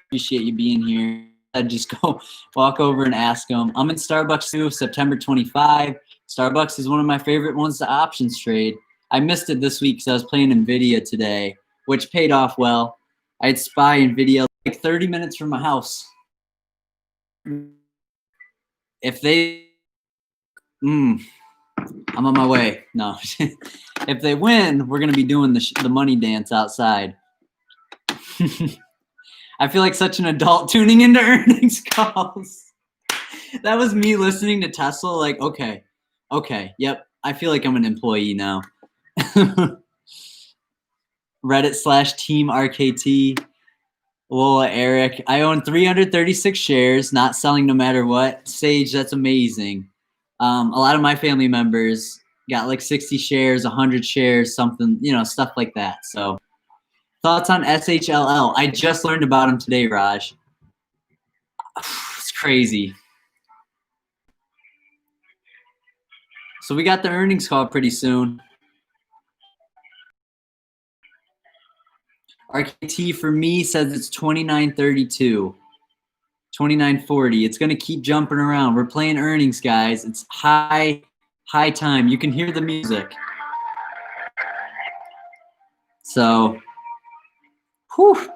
Appreciate you being here. I'd just go walk over and ask them. I'm in Starbucks too, September 25. Starbucks is one of my favorite ones to options trade. I missed it this week because I was playing NVIDIA today, which paid off well. I had SPY NVIDIA like 30 minutes from my house. If they, I'm on my way. No, if they win, we're gonna be doing the money dance outside. I feel like such an adult tuning into earnings calls. That was me listening to Tesla. Like, okay, yep. I feel like I'm an employee now. Reddit/team RKT. Lola Eric, I own 336 shares, not selling no matter what. Sage, that's amazing. A lot of my family members got like 60 shares, 100 shares, something, stuff like that. So thoughts on SHLL? I just learned about him today, Raj. It's crazy. So we got the earnings call pretty soon. RKT for me says it's 29.32. 29.40. It's going to keep jumping around. We're playing earnings, guys. It's high time. You can hear the music. So, whew.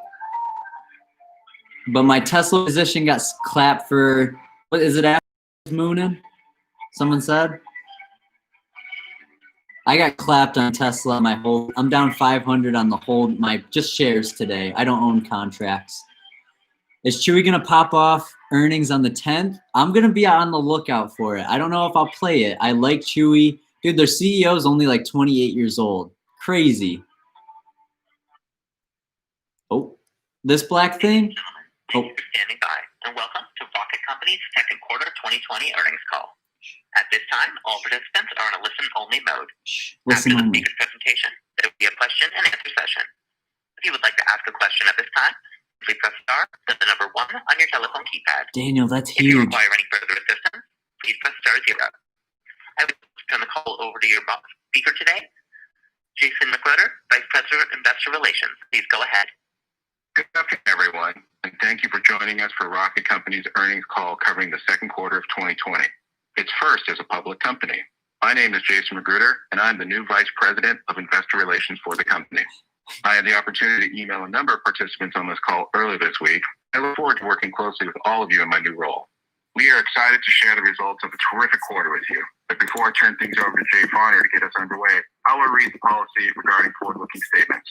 But my Tesla position got clapped for What is it after mooning? Someone said. I got clapped on Tesla. I'm down 500 on the hold. My just shares today. I don't own contracts. Is Chewy gonna pop off earnings on the 10th? I'm gonna be on the lookout for it. I don't know if I'll play it. I like Chewy, dude. Their CEO is only like 28 years old. Crazy. Oh, this black thing. Oh. Thank you for standing by, and welcome to Rocket Company's second quarter 2020 earnings call. At this time, all participants are in a listen-only mode. After the speaker's presentation, there will be a question and answer session. If you would like to ask a question at this time, please press star, then the number 1 on your telephone keypad. Daniel, that's huge. If you require any further assistance, please press star 0. I will turn the call over to your speaker today, Jason McGruder, Vice President, Investor Relations. Please go ahead. Good afternoon, everyone, and thank you for joining us for Rocket Company's earnings call covering the second quarter of 2020. It's first as a public company. My name is Jason McGruder, and I'm the new Vice President of Investor Relations for the company. I had the opportunity to email a number of participants on this call earlier this week. I look forward to working closely with all of you in my new role. We are excited to share the results of a terrific quarter with you. But before I turn things over to Jay Farner to get us underway, I will read the policy regarding forward-looking statements.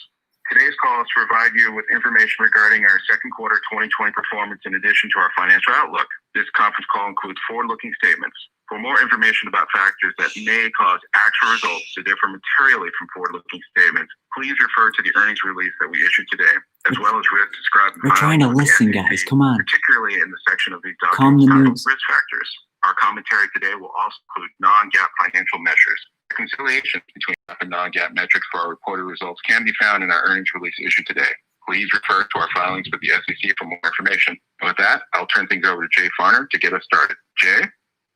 Today's call is to provide you with information regarding our second quarter 2020 performance in addition to our financial outlook. This conference call includes forward-looking statements. For more information about factors that may cause actual results to differ materially from forward-looking statements, please refer to the earnings release that we issued today, as well as risks described in We're trying to listen, guys. Come on. Particularly in the section of these documents titled Risk Factors. Our commentary today will also include non-GAAP financial measures. Reconciliations between GAAP and non-GAAP metrics for our reported results can be found in our earnings release issued today. Please refer to our filings with the SEC for more information. And with that, I'll turn things over to Jay Farner to get us started. Jay?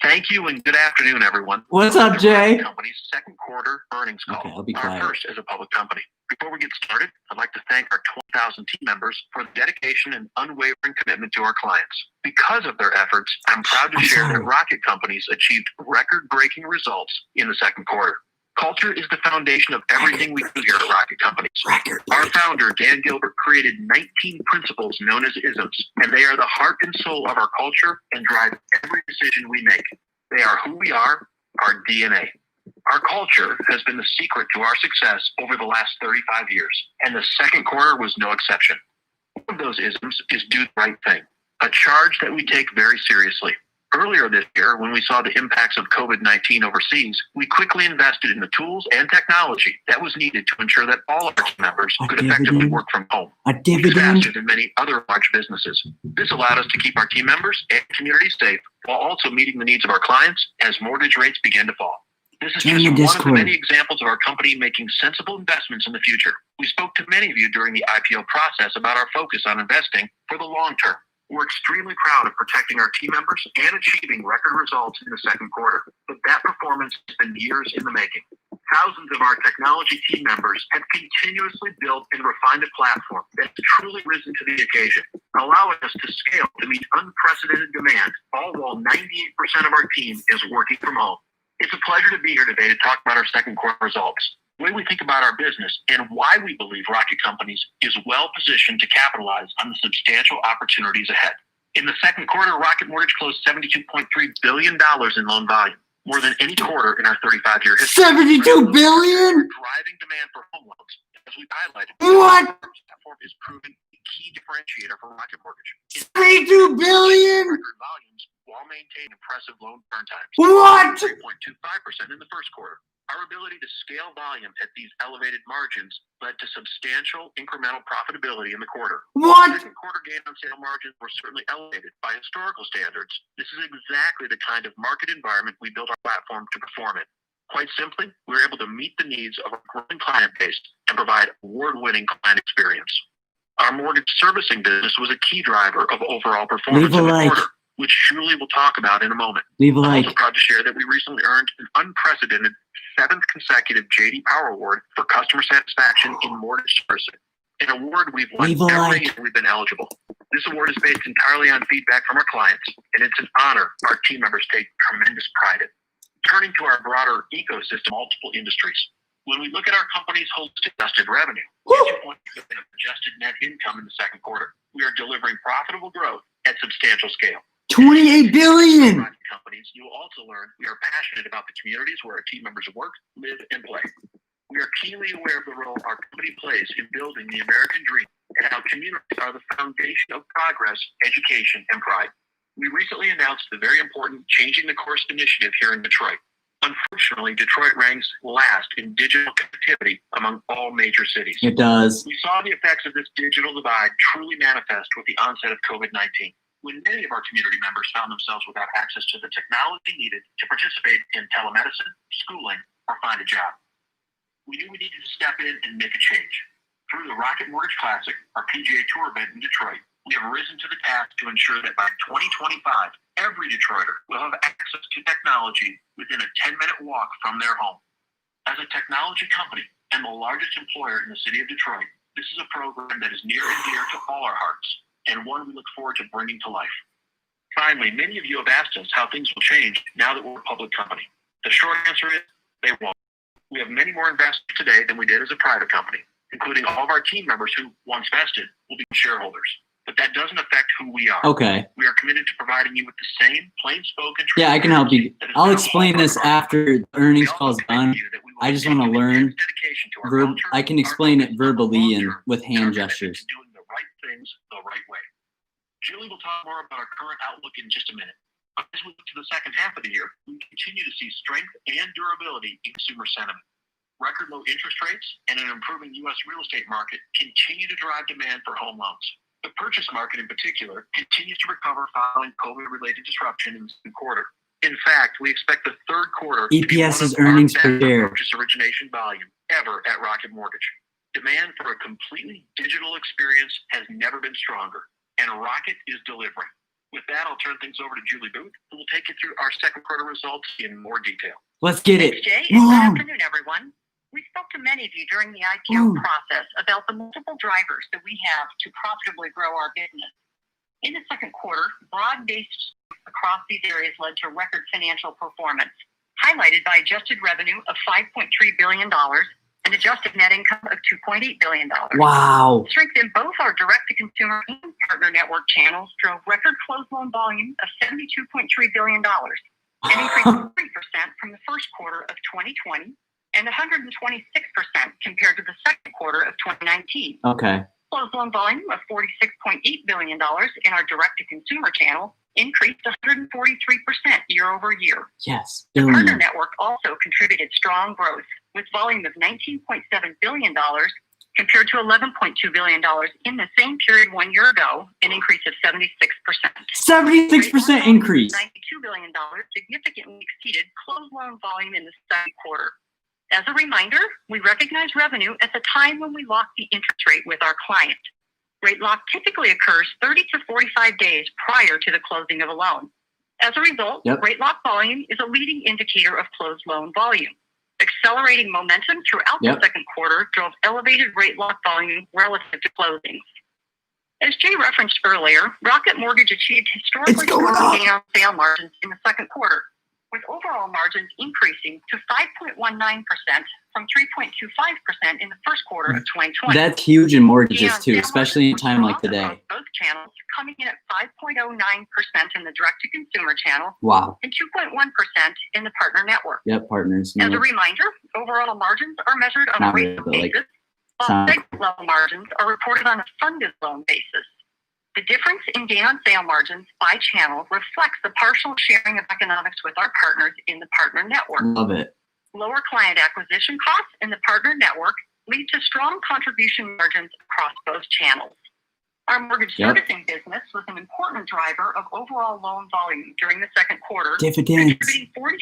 Thank you, and good afternoon, everyone. What's up, Jay? The company's second quarter earnings call. Okay, I'll be quiet. Our first as a public company. Before we get started, I'd like to thank our 20,000 team members for the dedication and unwavering commitment to our clients. Because of their efforts, I'm proud to share that Rocket Companies achieved record-breaking results in the second quarter. Culture is the foundation of everything we do here at Rocket Companies. Our founder, Dan Gilbert, created 19 principles known as ISMs, and they are the heart and soul of our culture and drive every decision we make. They are who we are, our DNA. Our culture has been the secret to our success over the last 35 years, and the second quarter was no exception. One of those ISMs is do the right thing, a charge that we take very seriously. Earlier this year, when we saw the impacts of COVID-19 overseas, we quickly invested in the tools and technology that was needed to ensure that all of our team members could effectively work from home. Faster than many other large businesses. This allowed us to keep our team members and communities safe while also meeting the needs of our clients as mortgage rates began to fall. This is just one of the many examples of our company making sensible investments in the future. We spoke to many of you during the IPO process about our focus on investing for the long term. We're extremely proud of protecting our team members and achieving record results in the second quarter. But that performance has been years in the making. Thousands of our technology team members have continuously built and refined a platform that's truly risen to the occasion, allowing us to scale to meet unprecedented demand, all while 98% of our team is working from home. It's a pleasure to be here today to talk about our second quarter results, the way we think about our business, and why we believe Rocket Companies is well positioned to capitalize on the substantial opportunities ahead. In the second quarter, Rocket Mortgage closed $72.3 billion in loan volume, more than any quarter in our 35-year history. $72 billion? Driving demand for home loans, as we've highlighted. What? Our platform is proven a key differentiator for Rocket Mortgage. $72 billion? Record volumes while maintaining impressive loan burn times. What? 3.25% in the first quarter. Our ability to scale volume at these elevated margins led to substantial incremental profitability in the quarter. What? Second quarter gain on sale margins were certainly elevated by historical standards. This is exactly the kind of market environment we built our platform to perform in. Quite simply, we were able to meet the needs of our growing client base and provide award-winning client experience. Our mortgage servicing business was a key driver of overall performance in the quarter, which Julie will talk about in a moment. I'm also proud to share that we recently earned an unprecedented 7th consecutive J.D. Power Award for customer satisfaction in mortgage servicing, an award we've won every year we've been eligible. This award is based entirely on feedback from our clients, and it's an honor our team members take tremendous pride in. Turning to our broader ecosystem, multiple industries. When we look at our company's holistic adjusted revenue, adjusted net income in the second quarter, we are delivering profitable growth at substantial scale. $28 billion. Rocket Companies, you will also learn we are passionate about the communities where our team members work, live, and play. We are keenly aware of the role our company plays in building the American dream and how communities are the foundation of progress, education, and pride. We recently announced the very important Changing the Course initiative here in Detroit. Unfortunately, Detroit ranks last in digital connectivity among all major cities. It does. We saw the effects of this digital divide truly manifest with the onset of COVID-19, when many of our community members found themselves without access to the technology needed to participate in telemedicine, schooling, or find a job. We knew we needed to step in and make a change. Through the Rocket Mortgage Classic, our PGA Tour event in Detroit, we have risen to the task to ensure that by 2025, every Detroiter will have access to technology within a 10-minute walk from their home. As a technology company and the largest employer in the city of Detroit, this is a program that is near and dear to all our hearts, and one we look forward to bringing to life. Finally, many of you have asked us how things will change now that we're a public company. The short answer is they won't. We have many more investors today than we did as a private company, including all of our team members who, once vested, will be shareholders. But that doesn't affect who we are. Okay. We are committed to providing you with the same plain-spoken. Yeah, I can help you. I'll explain this after the earnings call's done. I just want to learn. I can explain it verbally and with hand gestures. Doing the right things the right way. Julie will talk more about our current outlook in just a minute. As we look to the second half of the year, we continue to see strength and durability in consumer sentiment. Record low interest rates and an improving U.S. real estate market continue to drive demand for home loans. The purchase market in particular continues to recover following COVID-related disruption in the second quarter. In fact, we expect the third quarter EPS is earnings per share. Purchase origination volume ever at Rocket Mortgage. Demand for a completely digital experience has never been stronger, and Rocket is delivering. With that, I'll turn things over to Julie Booth, who will take you through our second quarter results in more detail. Let's get it. Thanks, Jay, and good afternoon, everyone. We spoke to many of you during the IPO process about the multiple drivers that we have to profitably grow our business. In the second quarter, broad-based across these areas led to record financial performance, highlighted by adjusted revenue of $5.3 billion and adjusted net income of $2.8 billion. Wow. Strength in both our direct-to-consumer and partner network channels drove record closed loan volume of $72.3 billion, an increase of 3% from the first quarter of 2020 and 126% compared to the second quarter of 2019. Okay. Closed loan volume of $46.8 billion in our direct-to-consumer channel increased 143% year over year. Yes. The partner network also contributed strong growth, with volume of $19.7 billion compared to $11.2 billion in the same period 1 year ago, an increase of 76%. 76% increase. $92 billion significantly exceeded closed loan volume in the second quarter. As a reminder, we recognize revenue at the time when we lock the interest rate with our client. Rate lock typically occurs 30 to 45 days prior to the closing of a loan. As a result, rate lock volume is a leading indicator of closed loan volume. Accelerating momentum throughout the second quarter drove elevated rate lock volume relative to closings. As Jay referenced earlier, Rocket Mortgage achieved historically strong gain on sale margins in the second quarter, with overall margins increasing to 5.19% from 3.25% in the first quarter of 2020. That's huge in mortgages too, especially in a time like today. Both channels coming in at 5.09% in the direct-to-consumer channel, and 2.1% in the partner network. Yep, partners. As a reminder, overall margins are measured on a rate basis, while segment level margins are reported on a funded loan basis. The difference in gain on sale margins by channel reflects the partial sharing of economics with our partners in the partner network. Love it. Lower client acquisition costs in the partner network lead to strong contribution margins across both channels. Our mortgage servicing business was an important driver of overall loan volume during the second quarter, contributing 46%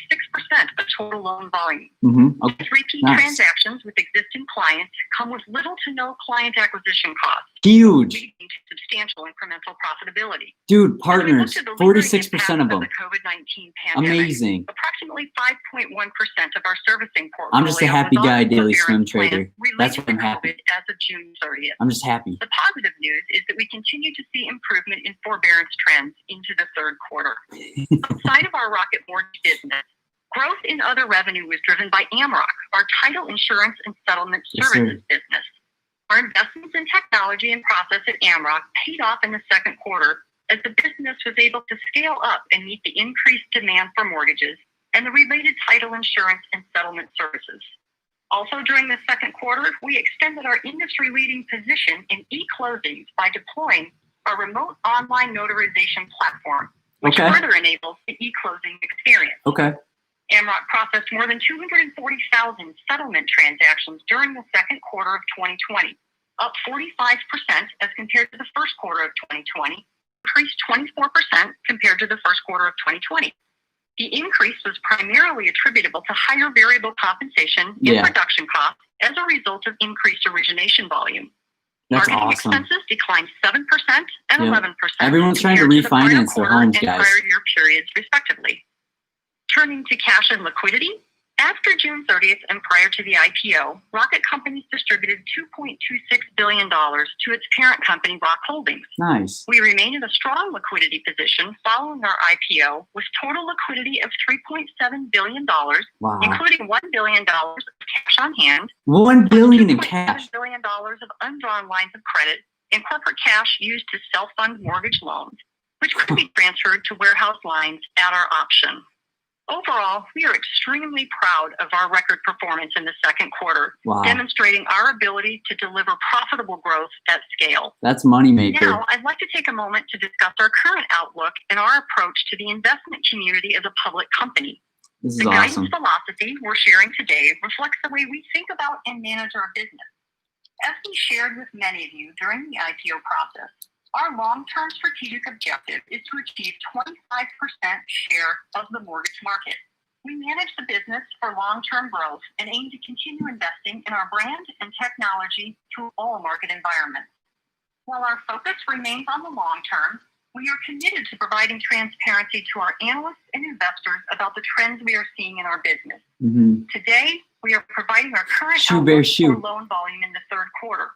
of total loan volume. Repeat transactions with existing clients come with little to no client acquisition costs. Huge. Leading to substantial incremental profitability. Dude, partners, 46% of them. The COVID-19 pandemic, Amazing. Approximately 5.1% of our servicing portfolio. I'm just a happy guy, daily swim trader. That's why I'm happy. As of June 30th. I'm just happy. The positive news is that we continue to see improvement in forbearance trends into the third quarter. Outside of our Rocket Mortgage business, growth in other revenue was driven by AMROC, our title insurance and settlement services business. Our investments in technology and process at AMROC paid off in the second quarter as the business was able to scale up and meet the increased demand for mortgages and the related title insurance and settlement services. Also, during the second quarter, we extended our industry-leading position in e-closings by deploying our remote online notarization platform, which further enables the e-closing experience. Amrock processed more than 240,000 settlement transactions during the second quarter of 2020, up 45% as compared to the first quarter of 2020, increased 24% compared to the first quarter of 2020. The increase was primarily attributable to higher variable compensation and production costs as a result of increased origination volume. Marketing expenses declined 7% and 11%. Everyone's trying to refinance their homes, guys. Prior year periods, respectively. Turning to cash and liquidity, after June 30th and prior to the IPO, Rocket Companies distributed $2.26 billion to its parent company, Rock Holdings. Nice. We remain in a strong liquidity position following our IPO with total liquidity of $3.7 billion, including $1 billion of cash on hand, $1 billion in cash, $2.7 billion of undrawn lines of credit, and corporate cash used to self-fund mortgage loans, which could be transferred to warehouse lines at our option. Overall, we are extremely proud of our record performance in the second quarter, demonstrating our ability to deliver profitable growth at scale. That's moneymaker. Now, I'd like to take a moment to discuss our current outlook and our approach to the investment community as a public company. This is the awesome. guidance philosophy we're sharing today reflects the way we think about and manage our business. As we shared with many of you during the IPO process, our long-term strategic objective is to achieve 25% share of the mortgage market. We manage the business for long-term growth and aim to continue investing in our brand and technology through all market environments. While our focus remains on the long term, we are committed to providing transparency to our analysts and investors about the trends we are seeing in our business. Today, we are providing our current outlook for loan volume in the third quarter.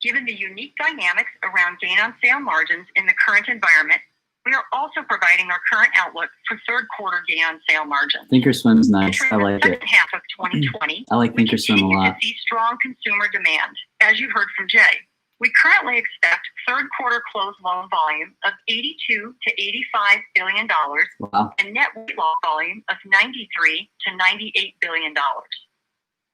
Given the unique dynamics around gain on sale margins in the current environment, we are also providing our current outlook for third quarter gain on sale margins. Thinkorswim's nice. I like it. Second half of 2020, I like Thinkorswim a lot. To see strong consumer demand, as you heard from Jay. We currently expect third quarter closed loan volume of $82 to $85 billion and net weight loss volume of $93 to $98 billion.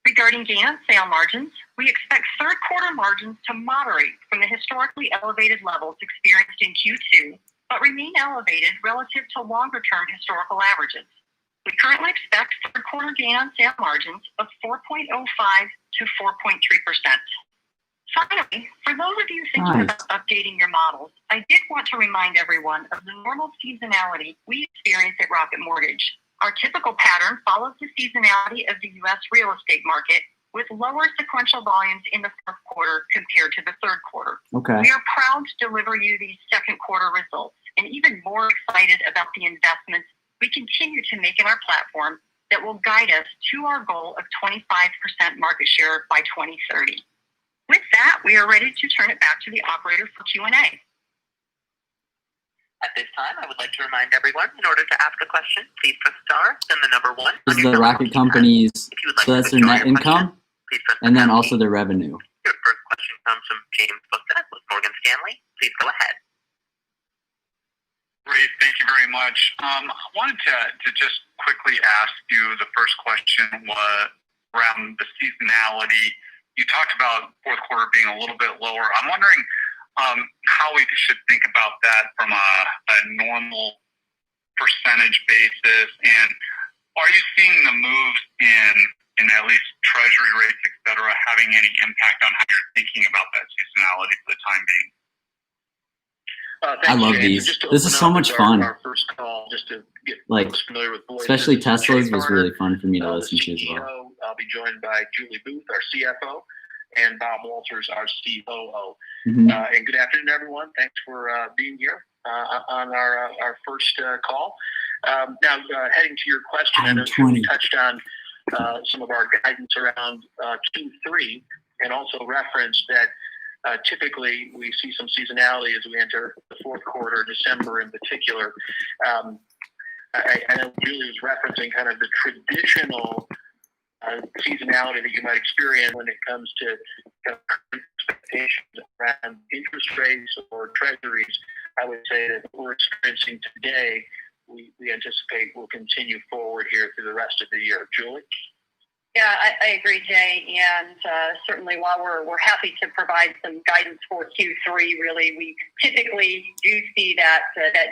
Regarding gain on sale margins, we expect third quarter margins to moderate from the historically elevated levels experienced in Q2, but remain elevated relative to longer term historical averages. We currently expect third quarter gain on sale margins of 4.05 to 4.3%. Finally, for those of you thinking about updating your models, I did want to remind everyone of the normal seasonality we experience at Rocket Mortgage. Our typical pattern follows the seasonality of the U.S. real estate market, with lower sequential volumes in the fourth quarter compared to the third quarter. We are proud to deliver you these second quarter results, and even more excited about the investments we continue to make in our platform that will guide us to our goal of 25% market share by 2030. With that, we are ready to turn it back to the operator for Q&A. At this time, I would like to remind everyone, in order to ask a question, please press star, then the number 1. This is the Rocket Companies, so that's their net income, and then also their revenue. Your first question comes from James Faucette with Morgan Stanley. Please go ahead. Great, thank you very much. I wanted to just quickly ask you, the first question was around the seasonality. You talked about fourth quarter being a little bit lower. I'm wondering how we should think about that from a normal percentage basis, and are you seeing the moves in at least treasury rates, et cetera, having any impact on how you're thinking about that seasonality for the time being? I love these. This is so much fun. Our first call, just to get familiar with voices. Especially Tesla's was really fun for me to listen to as well. I'll be joined by Julie Booth, our CFO, and Bob Walters, our COO. And good afternoon, everyone. Thanks for being here on our first call. Now, heading to your question, I know you touched on some of our guidance around Q3, and also referenced that typically we see some seasonality as we enter the fourth quarter, December in particular. I know Julie was referencing kind of the traditional seasonality that you might experience when it comes to expectations around interest rates or treasuries, I would say that what we're experiencing today, we anticipate will continue forward here through the rest of the year. Julie? Yeah, I agree, Jay, and certainly while we're happy to provide some guidance for Q3, really, we typically do see that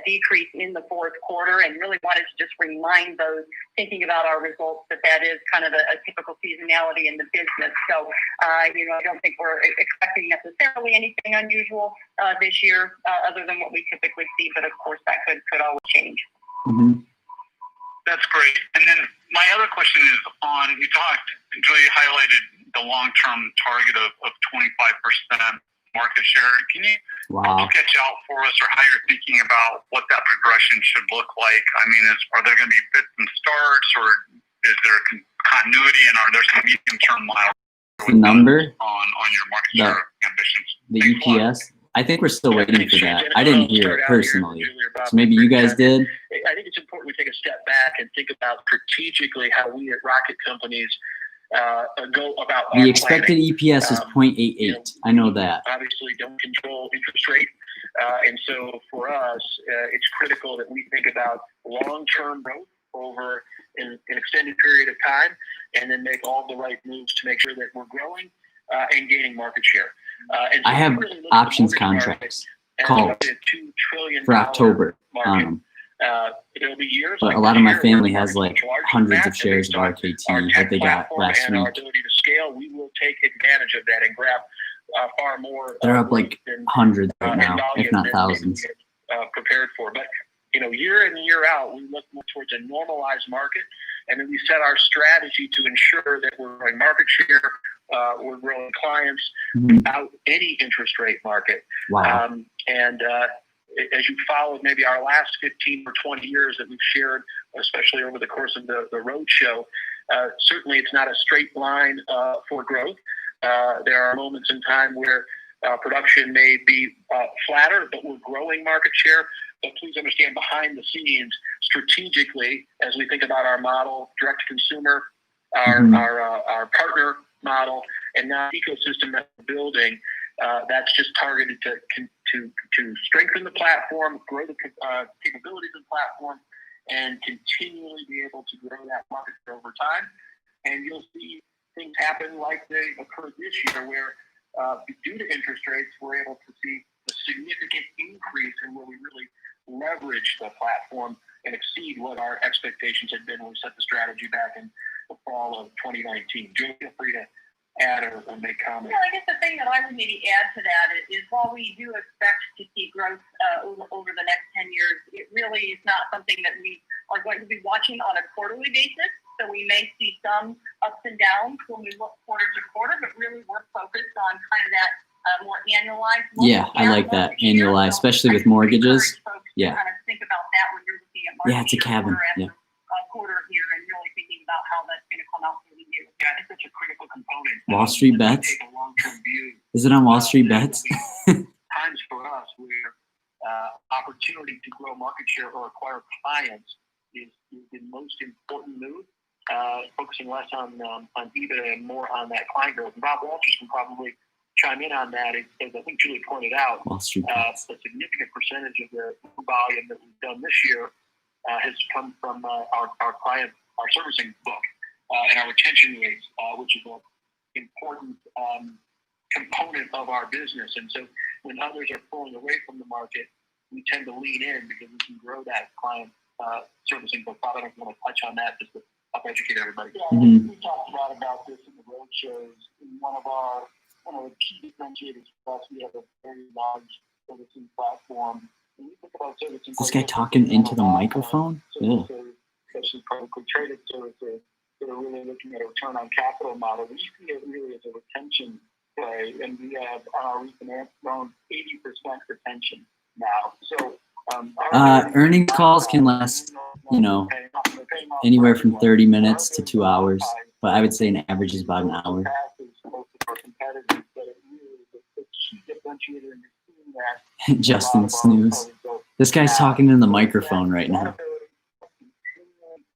decrease in the fourth quarter, and really wanted to just remind those thinking about our results that is kind of a typical seasonality in the business. So, I don't think we're expecting necessarily anything unusual this year, other than what we typically see, but of course that could always change. Mm-hmm. That's great. And then my other question is on, Julie highlighted the long-term target of 25% market share. Can you sketch out for us or how you're thinking about what that progression should look like? I mean, are there going to be fits and starts, or is there continuity, and are there some medium-term milestones the number on your market share ambitions? The EPS? I think we're still waiting for that. I didn't hear it personally. So maybe you guys did? I think it's important we take a step back and think about strategically how we at Rocket Companies go about our The expected planning. EPS is 0.88. I know that. Obviously don't control interest rate. And so for us, it's critical that we think about long-term growth over an extended period of time, and then make all the right moves to make sure that we're growing and gaining market share. And so I have really options contracts called $2 trillion for October on them. It'll be years, but like a lot of my this year family where has the like market's larger hundreds than of that, shares and of based on RKT our that they got platform last and our week. ability to scale, we will take advantage of that and grab far more. They're up like hundreds right now, if not thousands. Prepared for, but year in and year out, we look more towards a normalized market, and then we set our strategy to ensure that we're growing market share, we're growing clients without any interest rate market. Wow. As you followed maybe our last 15 or 20 years that we've shared, especially over the course of the road show, certainly it's not a straight line for growth. There are moments in time where production may be flatter, but we're growing market share. But please understand, behind the scenes, strategically, as we think about our model, direct to consumer, our partner model, and now ecosystem that we're building, that's just targeted to strengthen the platform, grow the capabilities of the platform, and continually be able to grow that market over time. And you'll see things happen like they occurred this year, where due to interest rates, we're able to see a significant increase in where we really leverage the platform and exceed what our expectations had been when we set the strategy back in the fall of 2019. Joe, feel free to add or make comments. Well, I guess the thing that I would maybe add to that is while we do expect to see growth over the next 10 years, it really is not something that we are going to be watching on a quarterly basis. So we may see some ups and downs when we look quarter to quarter, but really we're focused on kind of that more annualized look. Yeah, I like that, annualized, especially with mortgages. Yeah. Kind of think about that when you're looking at market it's a cabin. Quarter here, and really thinking about how that's going to come out for the year. Yeah, I think that's a critical component. Wall Street Bets? Take a long-term view. Is it on Wall Street Bets? Times for us where opportunity to grow market share or acquire clients is the most important move. Focusing less on EBITDA and more on that client growth. And Bob Walters can probably chime in on that, as I think Julie pointed out. Wall Street Bets. A significant percentage of the volume that we've done this year has come from our client, our servicing book, and our retention rates, which is an important component of our business. And so when others are pulling away from the market, we tend to lean in because we can grow that client servicing book. Bob, I don't want to touch on that just to help educate everybody. Yeah, we talked a lot about this in the road shows. One of the key differentiators for us, we have a very large servicing platform. When you think about servicing, Is this guy talking into the microphone? Yeah. Especially publicly traded services that are really looking at a return on capital model. We see it really as a retention play, and we have on our refinance loans 80% retention now. So earnings calls can last, anywhere from 30 minutes to 2 hours, but I would say an average is about an hour. Justin snooze. This guy's talking in the microphone right now.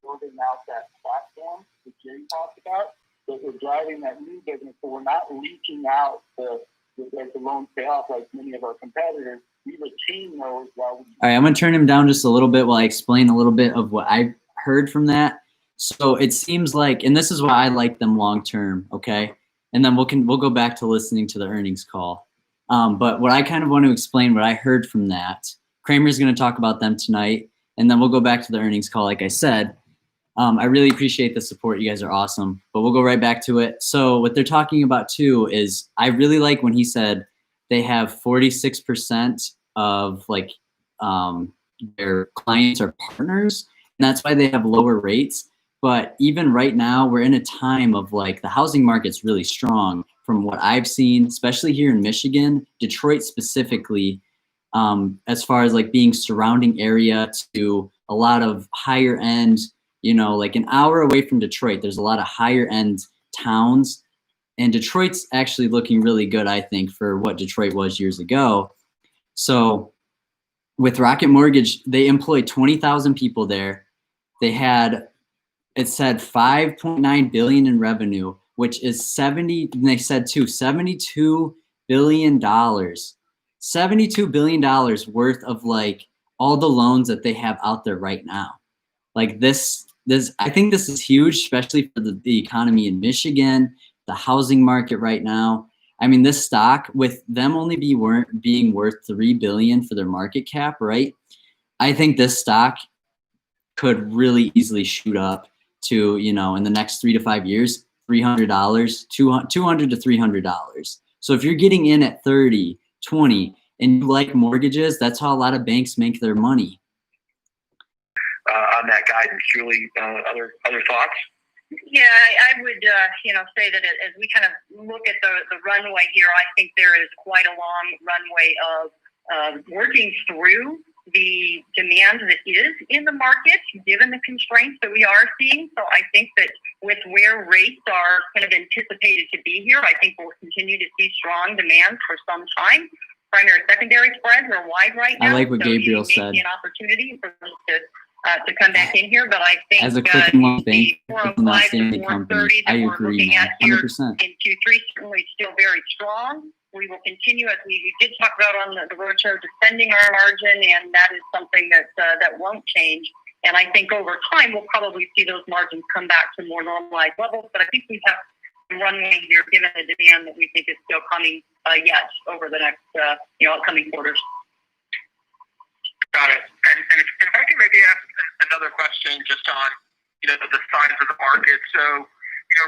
Building out that platform that Jay talked about, that we're driving that new business, so we're not leaking out the the loans pay off like many of our competitors, we retain those while we. All right, I'm gonna turn him down just a little bit while I explain a little bit of what I heard from that. So it seems like, and this is why I like them long term, okay? And then we'll go back to listening to the earnings call. But what I kind of want to explain what I heard from that. Kramer's going to talk about them tonight, and then we'll go back to the earnings call. Like I said, I really appreciate the support. You guys are awesome. But we'll go right back to it. So what they're talking about too is I really like when he said they have 46% of like their clients are partners, and that's why they have lower rates. But even right now, we're in a time of like the housing market's really strong from what I've seen, especially here in Michigan, Detroit specifically, as far as like being surrounding area to a lot of higher end, you know, like an hour away from Detroit, there's a lot of higher end towns. And Detroit's actually looking really good, I think, for what Detroit was years ago. So with Rocket Mortgage, they employ 20,000 people there. They had, it said 5.9 billion in revenue, which is 70, and they said too, $72 billion. $72 billion worth of like all the loans that they have out there right now. Like this, I think this is huge, especially for the economy in Michigan, the housing market right now. I mean, this stock, with them only being worth $3 billion for their market cap, right? I think this stock could really easily shoot up to, you know, in the next 3 to 5 years, $300, $200 to $300. So if you're getting in at 30, 20, and you like mortgages, that's how a lot of banks make their money. On that guidance, Julie, other thoughts? Yeah, I would, say that as we kind of look at the runway here, I think there is quite a long runway of working through the demand that is in the market, given the constraints that we are seeing. So I think that with where rates are kind of anticipated to be here, I think we'll continue to see strong demand for some time. Primary secondary spreads are wide right now. I like what Gabriel so said. An opportunity for them to come back in here, but I think as a quick and one bank, it's an outstanding company. I agree, man, 100%. In Q3, certainly still very strong. We will continue, as we did talk about on the roadshow, defending our margin, and that is something that won't change. And I think over time, we'll probably see those margins come back to more normalized levels. But I think we have some runway here, given the demand that we think is still coming yet over the next upcoming quarters. Got it. And if I can maybe ask another question just on, the size of the market. So,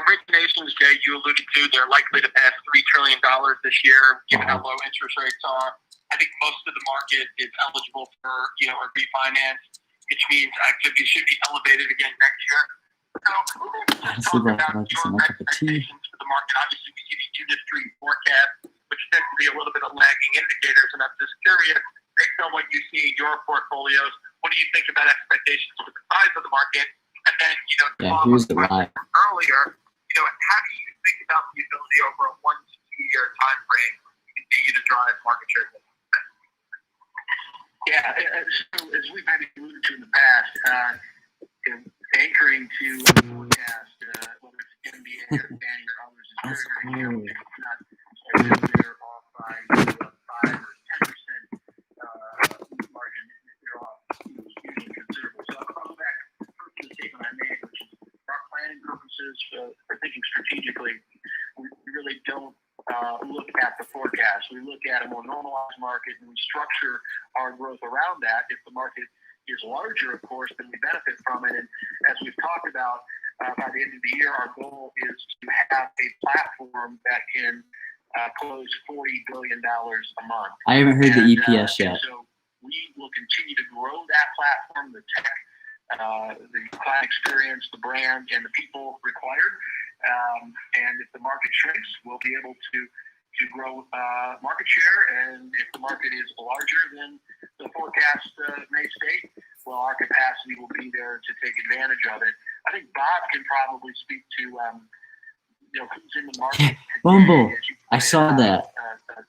originations, Jay, you alluded to, they're likely to pass $3 trillion this year, given how low interest rates are. I think most of the market is eligible for, a refinance, which means activity should be elevated again next year. So, honestly, talk about your expectations for the market. Obviously, we see the industry forecast, which tends to be a little bit of lagging indicators, and I'm just curious, based on what you see in your portfolios, what do you think about expectations for the size of the market? And then, here's the lie. Earlier, how do you think about the ability over a 1 to 2 year time frame to continue to drive market share? Yeah, so as we've maybe alluded to in the past, anchoring to a forecast, whether it's MBA or Fannie or others, is very, very important. It's not they're off by 5 or 10% margin. They're off hugely considerable. So I'll go back to the statement I made, which is for our planning purposes, for thinking strategically, we really don't look at the forecast. We look at a more normalized market, and we structure our growth around that. If the market is larger, of course, then we benefit from it. And as we've talked about, by the end of the year, our goal is to have a platform that can close $40 billion a month. I haven't heard the EPS yet. So we will continue to grow that platform, the tech, the client experience, the brand, and the people required. And if the market shrinks, we'll be able to grow market share. And if the market is larger than the forecast may state, well, our capacity will be there to take advantage of it. I think Bob can probably speak to who's in the market. Bumble. I saw that. A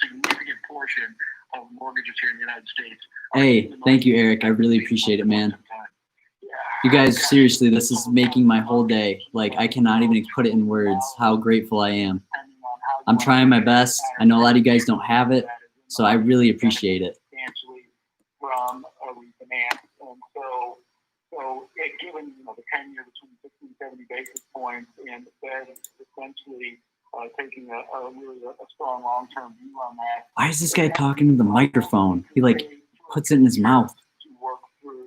significant portion of mortgages here in the United States. Hey, thank you, Eric. I really appreciate it, man. You guys, seriously, this is making my whole day. Like, I cannot even put it in words how grateful I am. Depending on how I'm trying my best. I know a lot of you guys don't have it, so I really appreciate it. Substantially from a refinance, and so it given the 10-year between 60 and 70 basis points, and the Fed essentially taking a strong long-term view on that. Why is this guy talking to the microphone? He like puts it in his mouth. To work through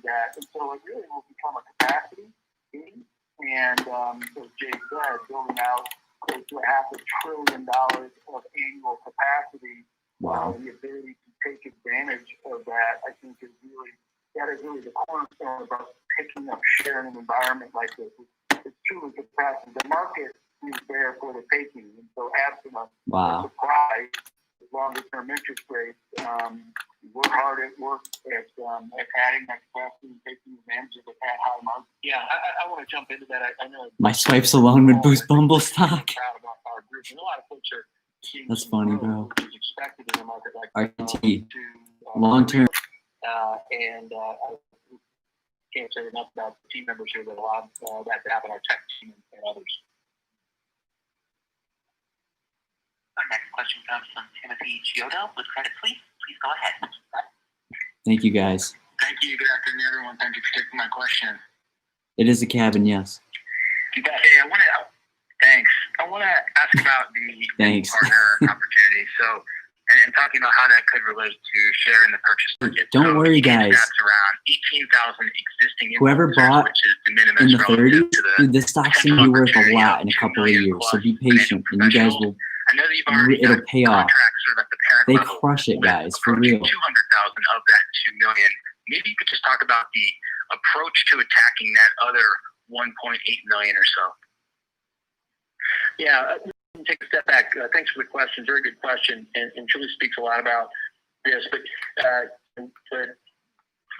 that, and so it really will become a capacity thing. And as Jay said, building out close to $500 billion of annual capacity. Wow. The ability to take advantage of that, I think, is really the cornerstone of us picking up share in an environment like this. It's truly capacity. The market is there for the taking, and so absent a surprise, longer-term interest rates, we're hard at work at adding that capacity and taking advantage of it at high margin. Yeah, I want to jump into that. I know my swipes alone would boost Bumble stock. Proud about our group, and a lot of folks are seeing that's funny, bro. Which is expected in a market like RT, long term. And I can't say enough about the team members here that allowed that to happen, our tech team and others. Our next question comes from Timothy Chiodo with Credit Suisse. Please go ahead. Thank you, guys. Thank you. Good afternoon, everyone. Thank you for taking my question. It is a cabin, yes. Hey, thanks. I want to ask about the partner opportunity. So, and talking about how that could relate to share in the purchase market. Don't worry, guys. That's around 18,000 existing whoever bought which is de minimis in the 30s, to dude, this stock's going to be worth a lot in a couple of years. So be patient, and you guys will. I know that you've already it'll pay off. Sort of at the parent they level, crush it, guys, for real. 200,000 of that 2 million. Maybe you could just talk about the approach to attacking that other 1.8 million or so. Yeah, take a step back. Thanks for the question. Very good question, and truly speaks a lot about this. But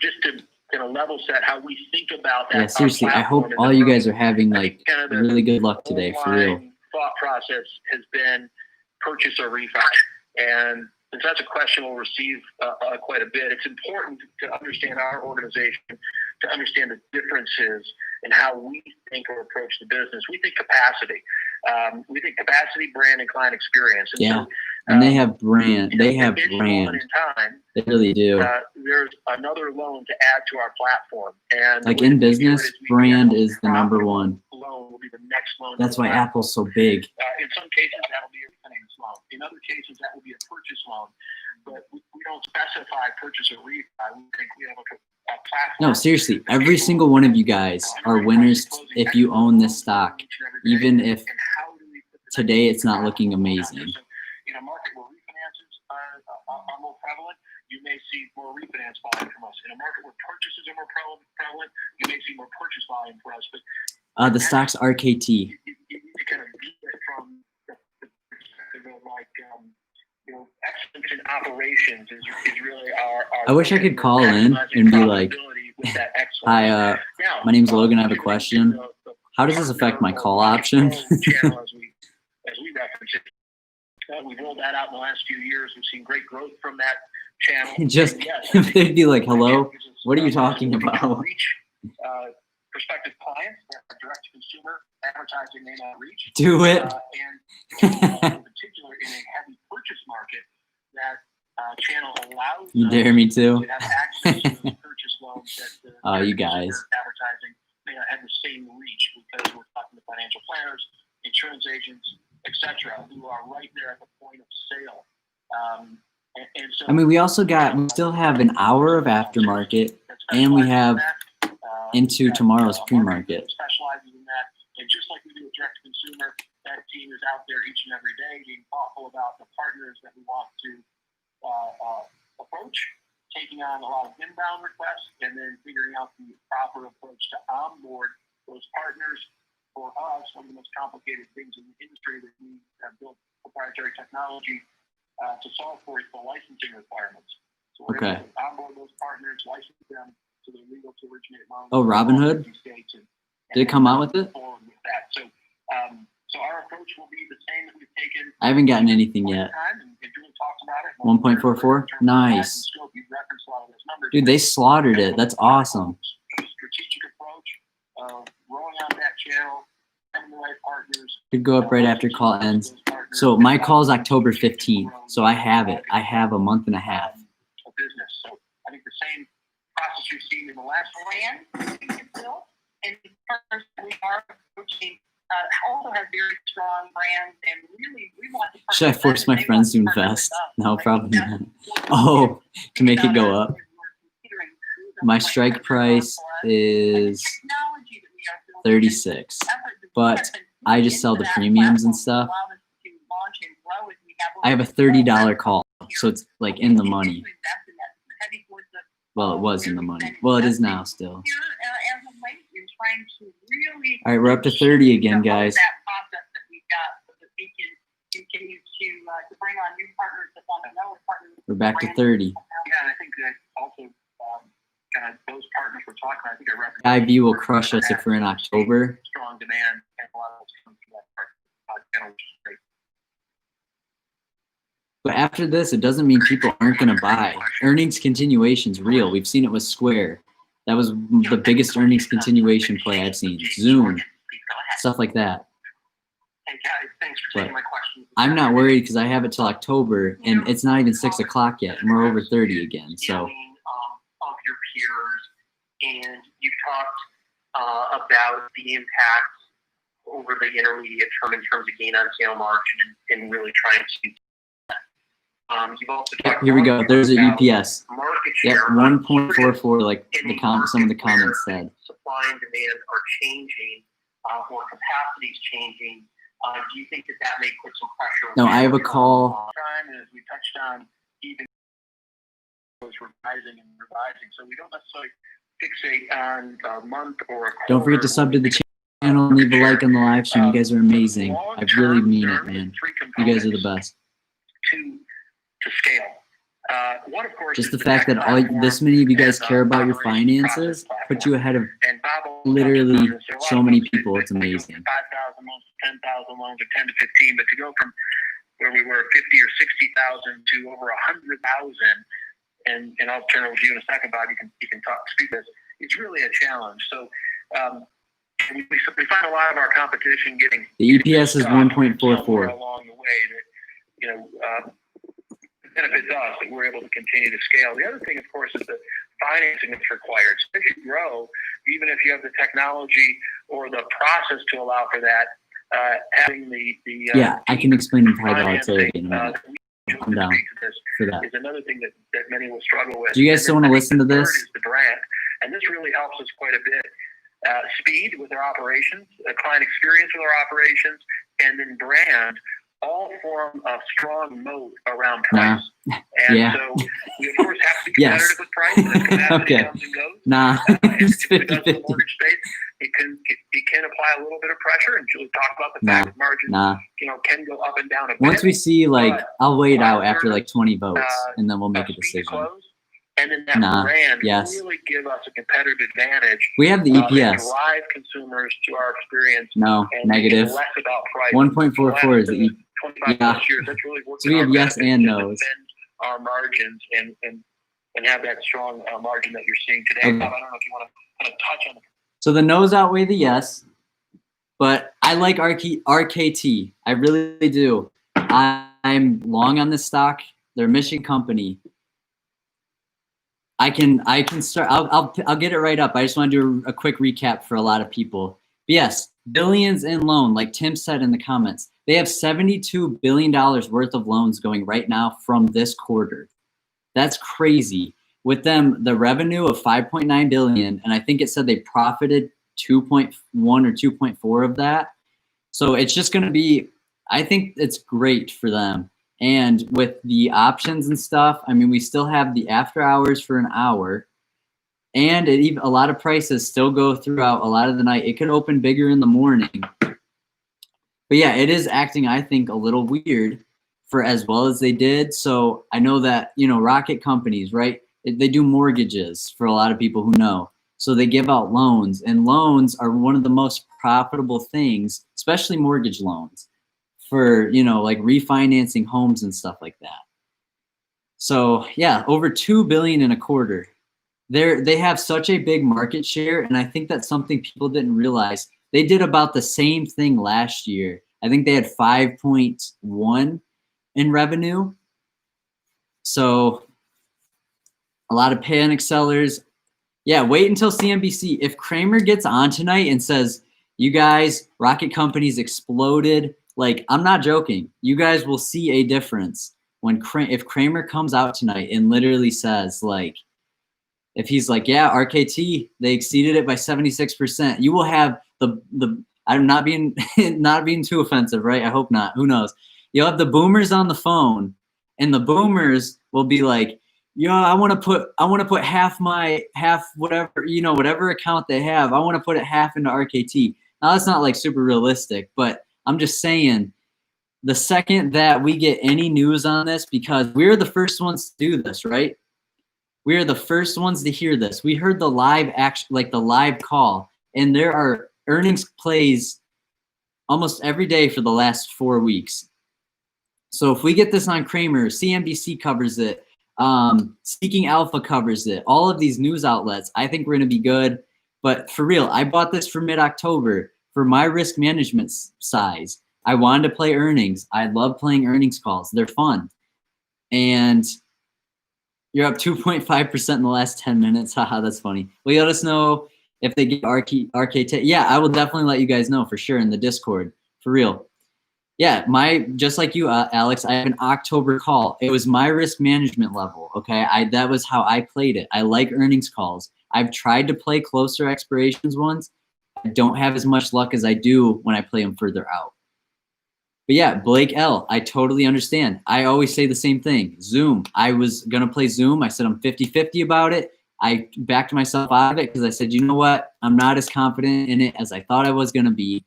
just to kind of level set how we think about that. Yeah, seriously, I hope all you guys are having like really good luck today, for real. Thought process has been purchase or refi, and since that's a question we'll receive quite a bit, it's important to understand our organization, to understand the differences in how we think or approach the business. We think capacity. We think capacity, brand, and client experience. And yeah, so, and they have brand. They have brand. They really do. There's another loan to add to our platform, and like in business, brand is the number one. Loan will be the next loan. That's why Apple's so big. In some cases, that'll be a refinance loan. In other cases, that will be a purchase loan. But we don't specify purchase or refi. We think we have a platform. No, seriously, every single one of you guys are winners if you own this stock, even if today it's not looking amazing. In a market where refinances are more prevalent, you may see more refinance volume from us. In a market where purchases are more prevalent, you may see more purchase volume from us. But the stock's RKT. You kind of view it from excellence in operations is really our I wish I could call in and be like, hi, my name's Logan, I have a question. How does this affect my call option? As we reference it. We've rolled that out in the last few years. We've seen great growth from that channel. Just, if they'd be like, hello, what are you talking about? Reach prospective clients, direct-to-consumer advertising may not reach. Do it. And in particular, in a heavy purchase market, that channel allows you dare me to have access to those purchase loans that oh, you guys. Advertising may not have the same reach because we're talking to financial planners, insurance agents, etc., who are right there at the point of sale. And so, I mean, we still have an hour of aftermarket, and we have into tomorrow's pre-market. Specializing in that, and just like we do with direct to consumer, that team is out there each and every day being thoughtful about the partners that we want to approach, taking on a lot of inbound requests, and then figuring out the proper approach to onboard those partners. For us, one of the most complicated things in the industry that we have built proprietary technology to solve for is the licensing requirements. So we're able to onboard those partners, license them to the legal to originate loans. Oh, Robinhood? Did it come out with it? With that. So our approach will be the same that we've taken. I haven't gotten anything yet. 1.44? Nice. Dude, they slaughtered it. That's awesome. Strategic approach of rolling out that channel, having the right partners, Could go up right after call ends. So my call is October 15th. So I have it. I have a month and a half. A business. So I think the same process you've seen in the last brand is built, and first we are approaching also has very strong brands, and really we want to. Should I force my friends to invest? No, probably not. Oh, to make it go up. My strike price is 36, but I just sell the premiums and stuff. I have a $30 call, so it's like in the money. Well, it was in the money. Well, it is now still. All right, we're up to 30 again, guys. We're back to 30. Yeah, and I think that also kind of those partners we're talking about, I think IV will crush us if we're in October. Strong demand and a lot of those come from that part, which is great. But after this, it doesn't mean people aren't going to buy. Earnings continuation's real. We've seen it with Square. That was the biggest earnings continuation play I've seen. Zoom, stuff like that. Hey guys, thanks for taking my questions. I'm not worried because I have it till October, and it's not even 6 o'clock yet, and we're over 30 again. So. Of your peers, and you've talked about the impact over the intermediate term in terms of gain on sale margin and really trying to. You've also talked here we go. There's an EPS. Market Yep, share. 1.44, like some of the comments said. Supply and demand are changing, or capacity is changing. Do you think that may put some pressure? No, I have a call. As we touched on, even revising and revising, so we don't necessarily fixate on a month or a quarter. Don't forget to sub to the channel and leave a like on the live stream. You guys are amazing. I really mean it, man. You guys are the best. To scale. One, of course, just the fact that this many of you guys care about your finances put you ahead of literally so many people. It's amazing. 5,000 loans, 10,000 loans, or 10 to 15, but to go from where we were 50 or 60,000 to over 100,000. And I'll turn over to you in a second, Bob. You can speak this. It's really a challenge. So we find a lot of our competition getting the EPS is 1.44 along the way. That benefits us that we're able to continue to scale. The other thing, of course, is the financing that's required. So as you grow, even if you have the technology or the process to allow for that, having the yeah, I can explain the high volatility in a minute. I'm down for that. Is another thing that many will struggle with. Do you guys still want to listen to this? Is the brand, and this really helps us quite a bit. Speed with our operations, client experience with our operations, and then brand all form a strong moat around price. And so we of course have to be competitive with price. As capacity comes and goes. It's 50-50. The mortgage space, it can apply a little bit of pressure, and Julie talked about the fact that margins can go up and down a bit. Once we see, like, I'll wait out after like 20 votes, and then we'll make a decision. And then that brand really give us a competitive advantage. We have the EPS. Drive consumers to our experience. No, negative. Less about price. 1.44 is the EPS. 25 years. That's really so we have yes and no's. Our margins and have that strong margin that you're seeing today. Okay. Bob, I don't know if you want to kind of touch on it. So the no's outweigh the yes, but I like RKT. I really do. I'm long on this stock. They're a mission company. I can start. I'll get it right up. I just want to do a quick recap for a lot of people. But yes, billions in loan, like Tim said in the comments. They have $72 billion worth of loans going right now from this quarter. That's crazy. With them, the revenue of $5.9 billion, and I think it said they profited 2.1 or 2.4 of that. So it's just going to be, I think it's great for them. And with the options and stuff, I mean, we still have the after hours for an hour, and a lot of prices still go throughout a lot of the night. It could open bigger in the morning. But yeah, it is acting, I think, a little weird for as well as they did. So I know that, rocket companies, right? They do mortgages for a lot of people who know. So they give out loans, and loans are one of the most profitable things, especially mortgage loans for, like refinancing homes and stuff like that. So yeah, over $2 billion in a quarter. They have such a big market share, and I think that's something people didn't realize. They did about the same thing last year. I think they had 5.1 in revenue. So a lot of panic sellers. Yeah, wait until CNBC. If Kramer gets on tonight and says, you guys, rocket companies exploded, like, I'm not joking. You guys will see a difference when if Kramer comes out tonight and literally says, like, if he's like, yeah, RKT, they exceeded it by 76%, you will have the I'm not being not being too offensive, right? I hope not. Who knows? You'll have the boomers on the phone, and the boomers will be like, I want to put half whatever, whatever account they have, I want to put it half into RKT. Now that's not like super realistic, but I'm just saying, the second that we get any news on this, because we're the first ones to do this, right? We are the first ones to hear this. We heard the live action, like the live call, and there are earnings plays almost every day for the last 4 weeks. So if we get this on Kramer, CNBC covers it, Seeking Alpha covers it, all of these news outlets, I think we're going to be good. But for real, I bought this for mid-October for my risk management size. I wanted to play earnings. I love playing earnings calls. They're fun. And you're up 2.5% in the last 10 minutes. Haha, that's funny. Well, you let us know if they get RKT. Yeah, I will definitely let you guys know for sure in the Discord. For real. Yeah, just like you, Alex, I have an October call. It was my risk management level, okay? That was how I played it. I like earnings calls. I've tried to play closer expirations ones. I don't have as much luck as I do when I play them further out. But yeah, Blake L., I totally understand. I always say the same thing. Zoom. I was going to play Zoom. I said I'm 50-50 about it. I backed myself out of it because I said, you know what? I'm not as confident in it as I thought I was going to be.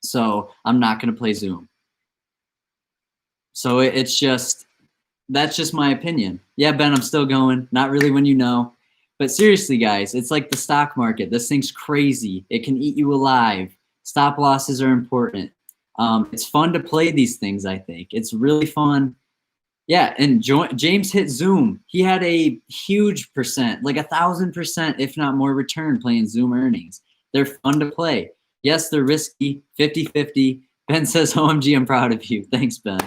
So I'm not going to play Zoom. So that's just my opinion. Yeah, Ben, I'm still going. Not really when you know. But seriously, guys, it's like the stock market. This thing's crazy. It can eat you alive. Stop losses are important. It's fun to play these things, I think. It's really fun. Yeah, and James hit Zoom. He had a huge percent, like 1,000%, if not more, return playing Zoom earnings. They're fun to play. Yes, they're risky, 50-50. Ben says, OMG, I'm proud of you. Thanks, Ben.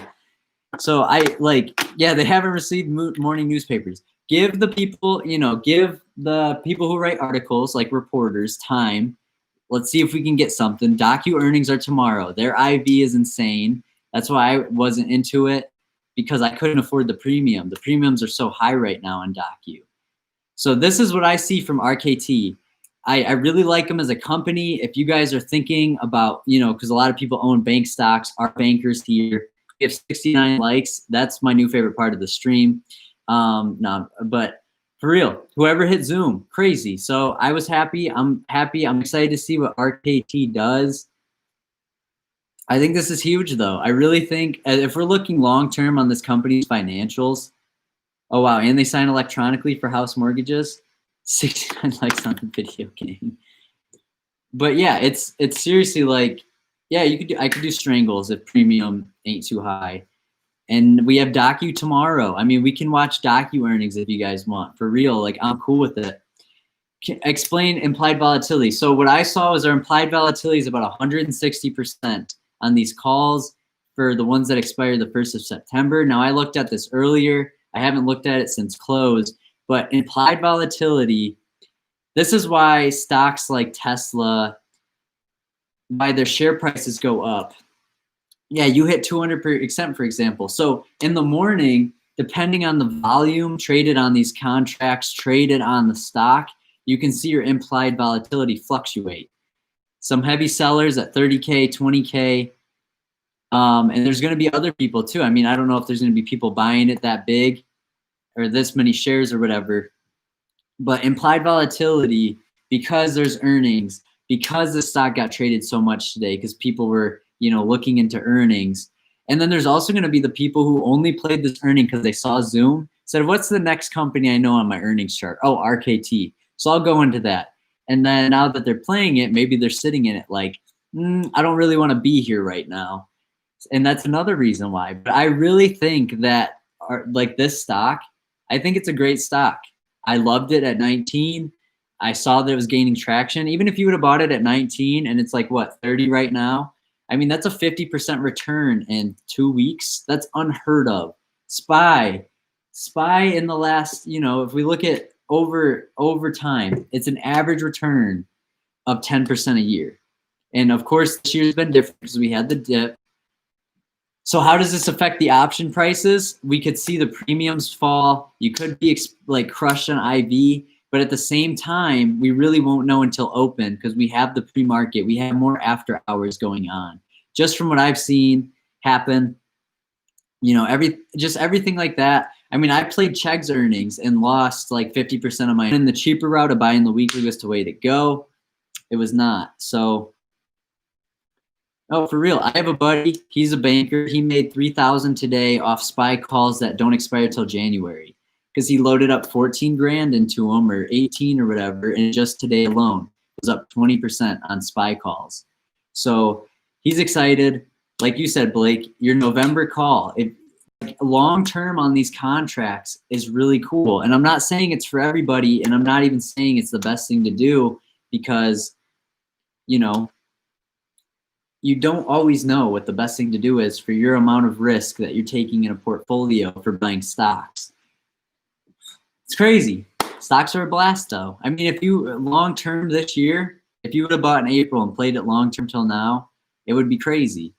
So they haven't received morning newspapers. Give the people, give the people who write articles, like reporters, time. Let's see if we can get something. Docu earnings are tomorrow. Their IV is insane. That's why I wasn't into it, because I couldn't afford the premium. The premiums are so high right now on Docu. So this is what I see from RKT. I really like them as a company. If you guys are thinking about, because a lot of people own bank stocks, our bankers here, we have 69 likes. That's my new favorite part of the stream. But for real, whoever hit Zoom, crazy. So I was happy. I'm happy. I'm excited to see what RKT does. I think this is huge, though. I really think if we're looking long-term on this company's financials, oh, wow, and they sign electronically for house mortgages, 69 likes on the video game. But yeah, it's seriously like, yeah, I could do strangles if premium ain't too high. And we have Docu tomorrow. I mean, we can watch Docu earnings if you guys want. For real, like, I'm cool with it. Explain implied volatility. So what I saw was our implied volatility is about 160% on these calls for the ones that expire the 1st of September. Now, I looked at this earlier. I haven't looked at it since close. But implied volatility, this is why stocks like Tesla, why their share prices go up. Yeah, you hit 200%, for example. So in the morning, depending on the volume traded on these contracts, traded on the stock, you can see your implied volatility fluctuate. Some heavy sellers at 30K, 20K. And there's going to be other people too. I mean, I don't know if there's going to be people buying it that big or this many shares or whatever. But implied volatility, because there's earnings, because the stock got traded so much today, because people were, looking into earnings. And then there's also going to be the people who only played this earning because they saw Zoom, said, what's the next company I know on my earnings chart? Oh, RKT. So I'll go into that. And then now that they're playing it, maybe they're sitting in it like, I don't really want to be here right now. And that's another reason why. But I really think that this stock, I think it's a great stock. I loved it at 19. I saw that it was gaining traction. Even if you would have bought it at 19 and it's like, what, 30 right now? I mean, that's a 50% return in 2 weeks. That's unheard of. SPY in the last, if we look at over time, it's an average return of 10% a year. And of course, this year's been different because we had the dip. So how does this affect the option prices? We could see the premiums fall. You could be like crushed on IV, but at the same time, we really won't know until open because we have the pre-market. We have more after hours going on. Just from what I've seen happen, everything like that. I mean, I played Chegg's earnings and lost like 50% of my. And the cheaper route of buying the weekly was the way to go. It was not. So. Oh, for real. I have a buddy. He's a banker. He made $3,000 today off SPY calls that don't expire till January because he loaded up 14 grand into them or 18 or whatever. And just today alone was up 20% on SPY calls. So he's excited. Like you said, Blake, your November call, long term on these contracts is really cool. And I'm not saying it's for everybody. And I'm not even saying it's the best thing to do because, you don't always know what the best thing to do is for your amount of risk that you're taking in a portfolio for buying stocks. It's crazy. Stocks are a blast though. I mean, if you long-term this year, if you would have bought in April and played it long-term till now, it would be crazy.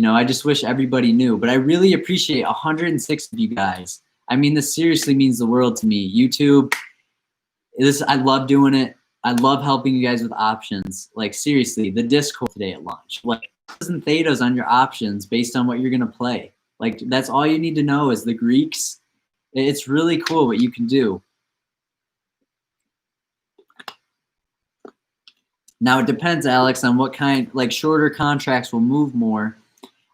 I just wish everybody knew, but I really appreciate 106 of you guys. I mean, this seriously means the world to me. YouTube, I love doing it. I love helping you guys with options. Like seriously, the Discord today at launch, like and thetas on your options based on what you're gonna play. Like that's all you need to know is the Greeks. It's really cool what you can do. Now it depends, Alex, on what kind. Like shorter contracts will move more.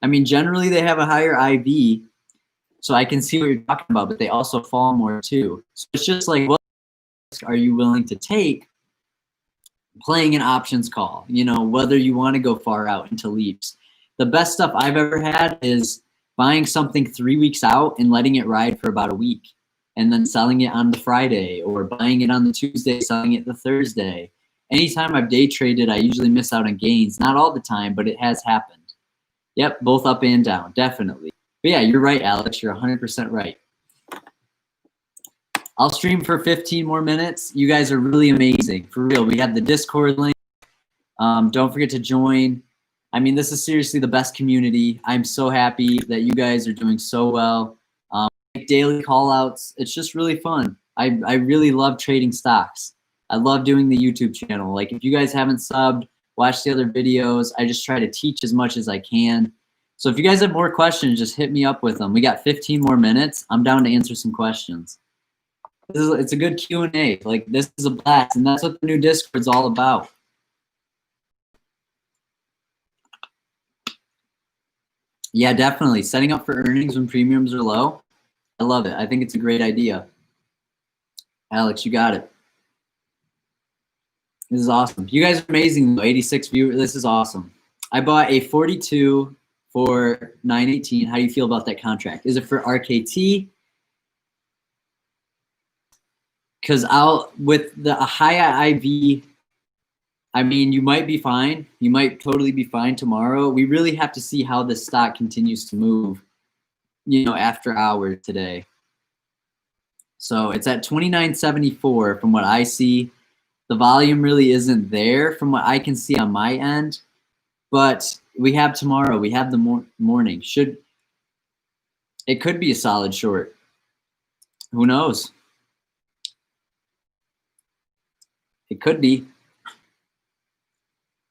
I mean, generally they have a higher IV, so I can see what you're talking about, but they also fall more too. So it's just like, what risk are you willing to take? Playing an options call, whether you want to go far out into leaps. The best stuff I've ever had is buying something 3 weeks out and letting it ride for about a week and then selling it on the Friday or buying it on the Tuesday, selling it the Thursday. Anytime I've day traded, I usually miss out on gains. Not all the time, but it has happened. Yep, both up and down, definitely. But yeah, you're right, Alex. You're 100% right. I'll stream for 15 more minutes. You guys are really amazing. For real. We have the Discord link. Don't forget to join. I mean, this is seriously the best community. I'm so happy that you guys are doing so well. Daily call outs. It's just really fun. I really love trading stocks. I love doing the YouTube channel. Like if you guys haven't subbed, watch the other videos. I just try to teach as much as I can. So if you guys have more questions, just hit me up with them. We got 15 more minutes. I'm down to answer some questions. It's a good Q&A. Like this is a blast, and that's what the new Discord's all about. Yeah, definitely. Setting up for earnings when premiums are low. I love it. I think it's a great idea. Alex, you got it. This is awesome. You guys are amazing. 86 viewers. This is awesome. I bought a 42 for 918. How do you feel about that contract? Is it for RKT? Because with the high IV, I mean, you might be fine. You might totally be fine tomorrow. We really have to see how the stock continues to move, after hours today. So it's at 29.74 from what I see. The volume really isn't there from what I can see on my end, but we have tomorrow. We have the morning. It could be a solid short. Who knows? It could be.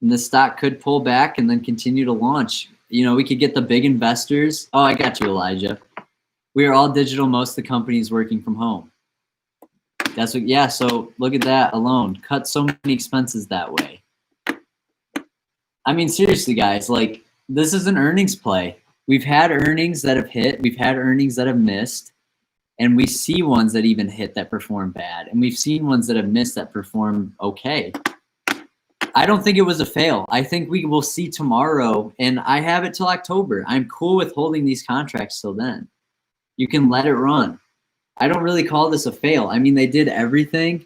And the stock could pull back and then continue to launch. We could get the big investors. Oh, I got you, Elijah. We are all digital. Most of the companies working from home. That's what, yeah. So look at that alone. Cut so many expenses that way. I mean, seriously, guys, like this is an earnings play. We've had earnings that have hit. We've had earnings that have missed. And we see ones that even hit that perform bad. And we've seen ones that have missed that perform okay. I don't think it was a fail. I think we will see tomorrow. And I have it till October. I'm cool with holding these contracts till then. You can let it run. I don't really call this a fail. I mean, they did everything.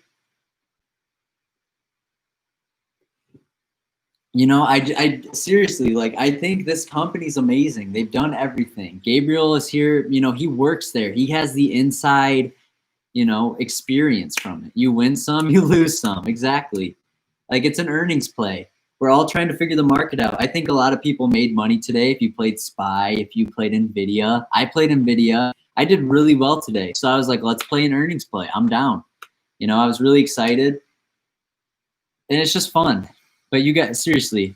You know, I seriously, like, I think this company's amazing. They've done everything. Gabriel is here, you know, he works there. He has the inside, you know, experience from it. You win some, you lose some. Exactly. Like, it's an earnings play. We're all trying to figure the market out. I think a lot of people made money today. If you played SPY, if you played NVIDIA, I played NVIDIA. I did really well today. So I was like, let's play an earnings play. I'm down. You know, I was really excited. And it's just fun. But you guys, seriously,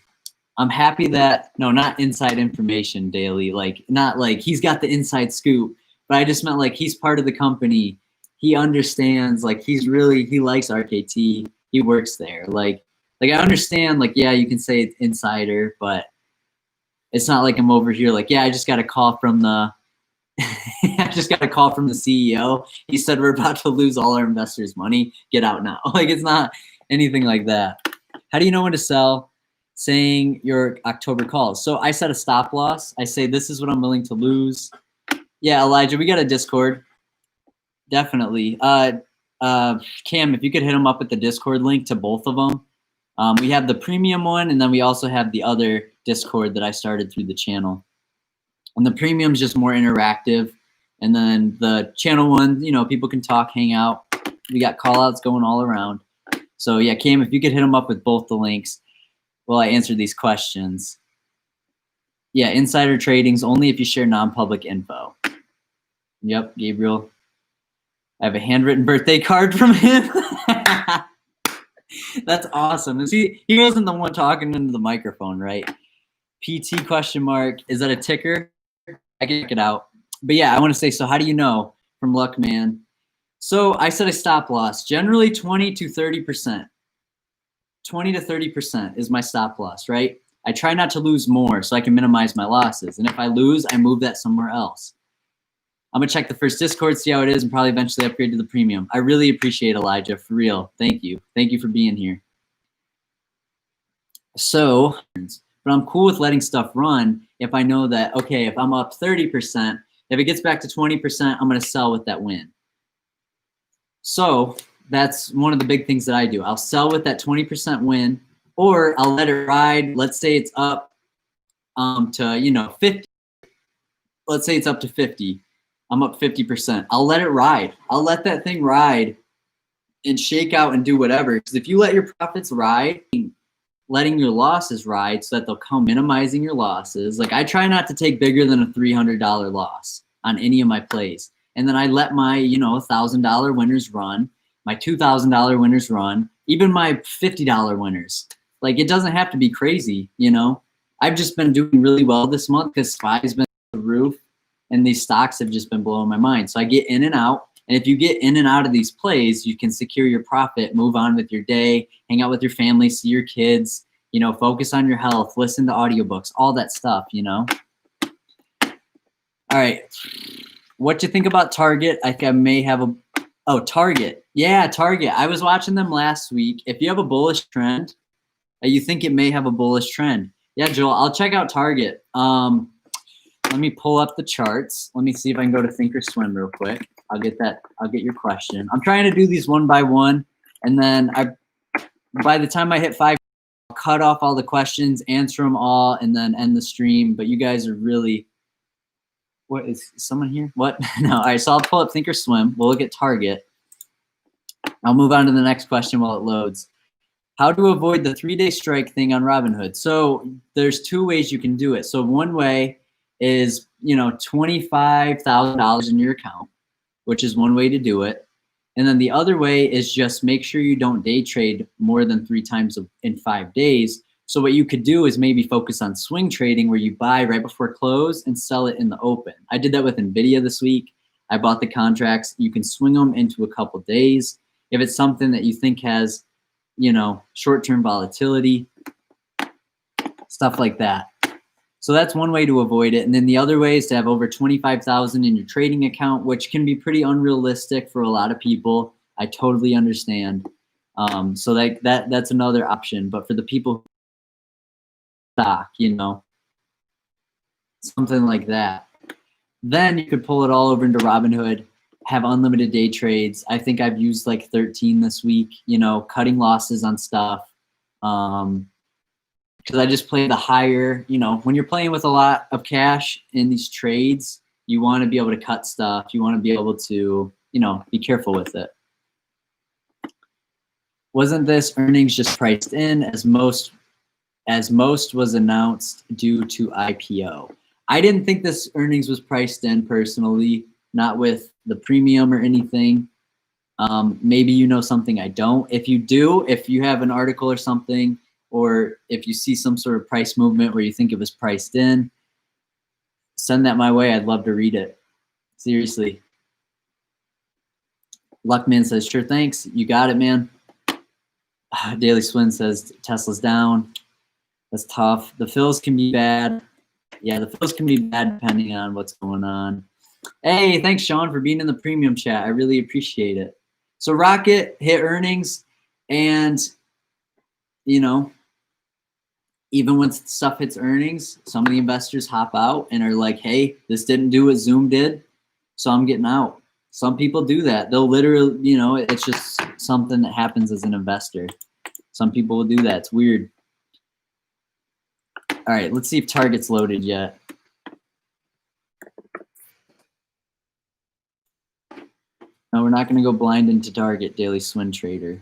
I'm happy that, no, not inside information daily, like, not like he's got the inside scoop, but I just meant like he's part of the company. He understands, like, he likes RKT. He works there. Like I understand, like, yeah, you can say it's insider, but it's not like I'm over here like, yeah, I just got a call from the I just got a call from the CEO. He said we're about to lose all our investors' money. Get out now. Like, it's not anything like that. How do you know when to sell? Saying your October calls. So I set a stop loss. I say this is what I'm willing to lose. Yeah, Elijah, we got a Discord. Definitely. Cam, if you could hit him up with the Discord link to both of them. We have the premium one, and then we also have the other Discord that I started through the channel. And the premium is just more interactive. And then the channel one, you know, people can talk, hang out. We got call outs going all around. So yeah, Cam, if you could hit them up with both the links while I answer these questions. Yeah, insider trading's only if you share non-public info. Yep, Gabriel. I have a handwritten birthday card from him. That's awesome. He wasn't the one talking into the microphone, right? PT question mark. Is that a ticker? I can check it out. But yeah, I want to say, so how do you know from Luckman? So I said a stop loss, generally 20 to 30%. 20 to 30% is my stop loss, right? I try not to lose more so I can minimize my losses. And if I lose, I move that somewhere else. I'm going to check the first Discord, see how it is, and probably eventually upgrade to the premium. I really appreciate Elijah, for real. Thank you. Thank you for being here. So, but I'm cool with letting stuff run if I know that, okay, if I'm up 30%, if it gets back to 20%, I'm going to sell with that win. So that's one of the big things that I do. I'll sell with that 20% win, or I'll let it ride. Let's say it's up to, you know, 50. Let's say it's up to 50. I'm up 50%. I'll let it ride. I'll let that thing ride and shake out and do whatever. Because if you let your profits ride, letting your losses ride so that they'll come, minimizing your losses. Like, I try not to take bigger than a $300 loss on any of my plays. And then I let my, you know, $1,000 winners run, my $2,000 winners run, even my $50 winners. Like, it doesn't have to be crazy, you know. I've just been doing really well this month because SPY's been through the roof and these stocks have just been blowing my mind. So I get in and out. And if you get in and out of these plays, you can secure your profit, move on with your day, hang out with your family, see your kids, you know, focus on your health, listen to audiobooks, all that stuff, you know. All right. What do you think about Target? I think I may have a Target. Yeah, Target. I was watching them last week. If you have a bullish trend, you think it may have a bullish trend. Yeah, Joel, I'll check out Target. Let me pull up the charts. Let me see if I can go to Thinkorswim real quick. I'll get your question. I'm trying to do these one by one, and then by the time I hit 5, I'll cut off all the questions, answer them all, and then end the stream. But you guys are really, what is someone here? What? No. All right, so I'll pull up Thinkorswim. We'll look at Target. I'll move on to the next question while it loads. How to avoid the 3-day strike thing on Robinhood. So there's 2 ways you can do it. So one way is, you know, $25,000 in your account, which is one way to do it. And then the other way is just make sure you don't day trade more than 3 times in 5 days. So what you could do is maybe focus on swing trading, where you buy right before close and sell it in the open. I did that with NVIDIA this week. I bought the contracts. You can swing them into a couple days. If it's something that you think has, you know, short-term volatility, stuff like that. So that's one way to avoid it. And then the other way is to have over 25,000 in your trading account, which can be pretty unrealistic for a lot of people. I totally understand. So that's another option. But for the people who stock, you know, something like that, then you could pull it all over into Robinhood, have unlimited day trades. I think I've used like 13 this week, you know, cutting losses on stuff. because I just play the higher, you know, when you're playing with a lot of cash in these trades, you want to be able to cut stuff. You want to be able to, you know, be careful with it. Wasn't this earnings just priced in as most was announced due to IPO? I didn't think this earnings was priced in personally, not with the premium or anything. Maybe you know something I don't. If you do, if you have an article or something, or if you see some sort of price movement where you think it was priced in, send that my way. I'd love to read it. Seriously. Luckman says, sure, thanks. You got it, man. Daily Swin says Tesla's down. That's tough. The fills can be bad. Yeah, the fills can be bad depending on what's going on. Hey, thanks, Sean, for being in the premium chat. I really appreciate it. So Rocket hit earnings, and, you know, even when stuff hits earnings, some of the investors hop out and are like, hey, this didn't do what Zoom did, so I'm getting out. Some people do that. They'll literally, you know, it's just something that happens as an investor. Some people will do that. It's weird. All right, let's see if Target's loaded yet. No, we're not going to go blind into Target, Daily Swing Trader.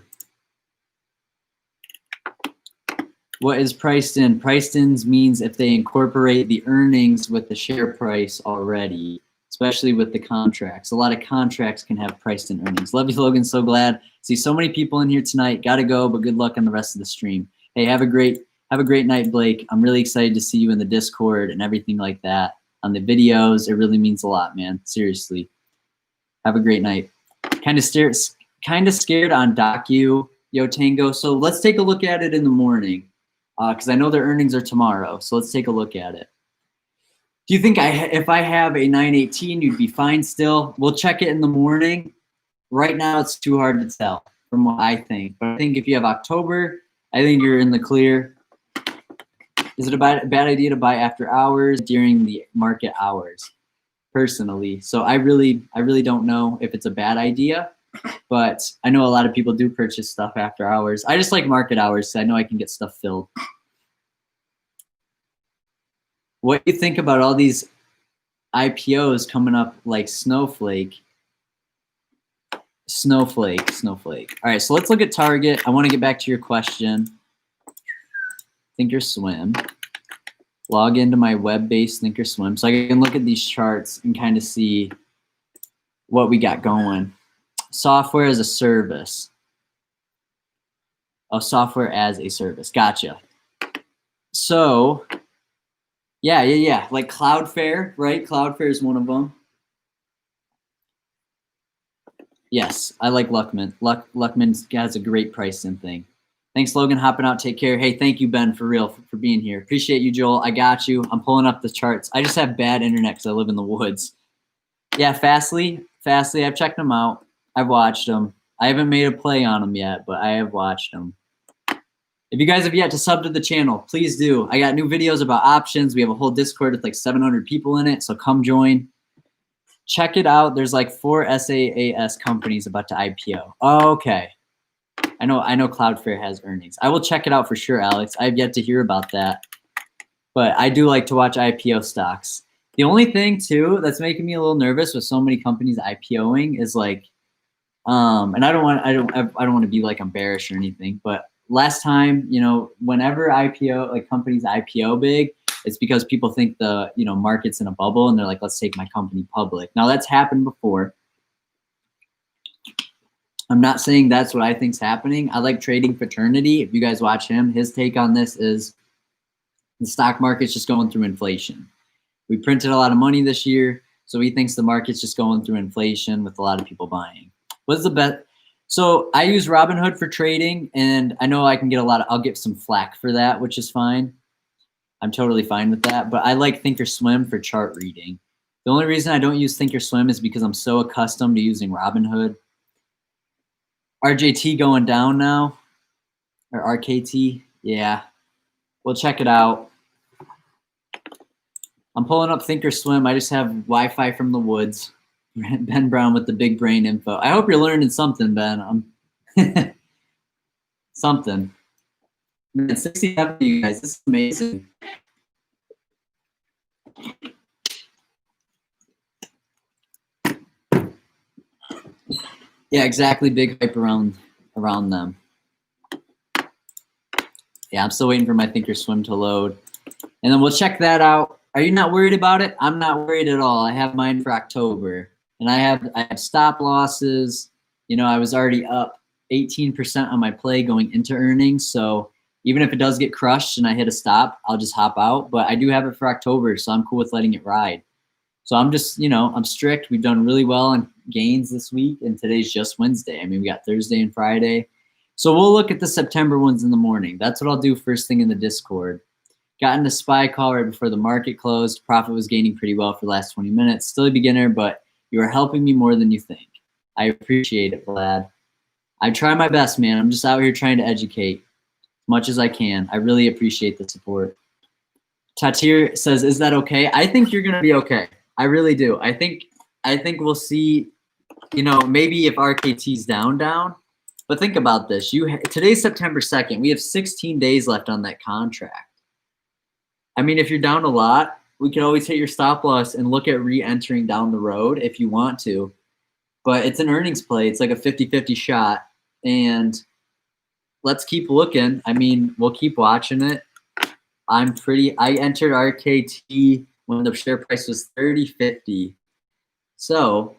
What is priced in? Priced in means if they incorporate the earnings with the share price already, especially with the contracts. A lot of contracts can have priced in earnings. Love you, Logan. So glad. See so many people in here tonight. Got to go, but good luck on the rest of the stream. Hey, have a great night, Blake. I'm really excited to see you in the Discord and everything like that. On the videos, it really means a lot, man. Seriously. Have a great night. Kind of scared on Docu, Yo Tango. So let's take a look at it in the morning, because I know their earnings are tomorrow. So let's take a look at it. Do you think if I have a 918, you'd be fine still? We'll check it in the morning. Right now, it's too hard to tell from what I think. But I think if you have October, I think you're in the clear. Is it a bad idea to buy after hours during the market hours? Personally, so I really don't know if it's a bad idea, but I know a lot of people do purchase stuff after hours. I just like market hours, so I know I can get stuff filled. What do you think about all these IPOs coming up like Snowflake? Snowflake. All right, so let's look at Target. I want to get back to your question. Thinkorswim. Log into my web-based Thinkorswim so I can look at these charts and kind of see what we got going. Software as a service. Oh, software as a service. Gotcha. So, yeah. Like Cloudflare, right? Cloudflare is one of them. Yes, I like Luckman. Luckman has a great pricing thing. Thanks, Logan, hopping out. Take care. Hey, thank you, Ben, for real, for being here. Appreciate you, Joel. I got you. I'm pulling up the charts. I just have bad internet because I live in the woods. Yeah, Fastly, I've checked them out. I've watched them. I haven't made a play on them yet, but I have watched them. If you guys have yet to sub to the channel, please do. I got new videos about options. We have a whole Discord with like 700 people in it, so come join. Check it out. There's like 4 SaaS companies about to IPO. Okay. I know Cloudflare has earnings. I will check it out for sure, Alex. I've yet to hear about that. But I do like to watch IPO stocks. The only thing too that's making me a little nervous with so many companies IPOing is like, and I don't want to be like I'm bearish or anything, but last time, you know, whenever companies IPO big, it's because people think the, you know, market's in a bubble and they're like, let's take my company public. Now that's happened before. I'm not saying that's what I think's happening. I like Trading Fraternity. If you guys watch him, his take on this is the stock market's just going through inflation. We printed a lot of money this year, so he thinks the market's just going through inflation with a lot of people buying. What's the bet? So I use Robinhood for trading, and I know I can get I'll get some flack for that, which is fine. I'm totally fine with that, but I like Thinkorswim for chart reading. The only reason I don't use Thinkorswim is because I'm so accustomed to using Robinhood. RJT going down now, or RKT, yeah. We'll check it out. I'm pulling up Thinkorswim. I just have Wi-Fi from the woods. Ben Brown with the big brain info. I hope you're learning something, Ben. Something. Man, 67 of you guys, this is amazing. Yeah, exactly. Big hype around them. Yeah, I'm still waiting for my Thinkorswim to load. And then we'll check that out. Are you not worried about it? I'm not worried at all. I have mine for October. And I have stop losses. You know, I was already up 18% on my play going into earnings. So even if it does get crushed and I hit a stop, I'll just hop out. But I do have it for October, so I'm cool with letting it ride. So I'm just, you know, I'm strict. We've done really well on gains this week, and today's just Wednesday. I mean, we got Thursday and Friday. So we'll look at the September ones in the morning. That's what I'll do first thing in the Discord. Got into SPY call right before the market closed. Profit was gaining pretty well for the last 20 minutes. Still a beginner, but you are helping me more than you think. I appreciate it, Vlad. I try my best, man. I'm just out here trying to educate as much as I can. I really appreciate the support. Tatir says, is that okay? I think you're going to be okay. I really do. I think we'll see, you know, maybe if RKT's down. But think about this. Today's September 2nd. We have 16 days left on that contract. I mean, if you're down a lot, we can always hit your stop loss and look at re-entering down the road if you want to. But it's an earnings play. It's like a 50-50 shot. And let's keep looking. I mean, we'll keep watching it. I entered RKT when the share price was $30.50. So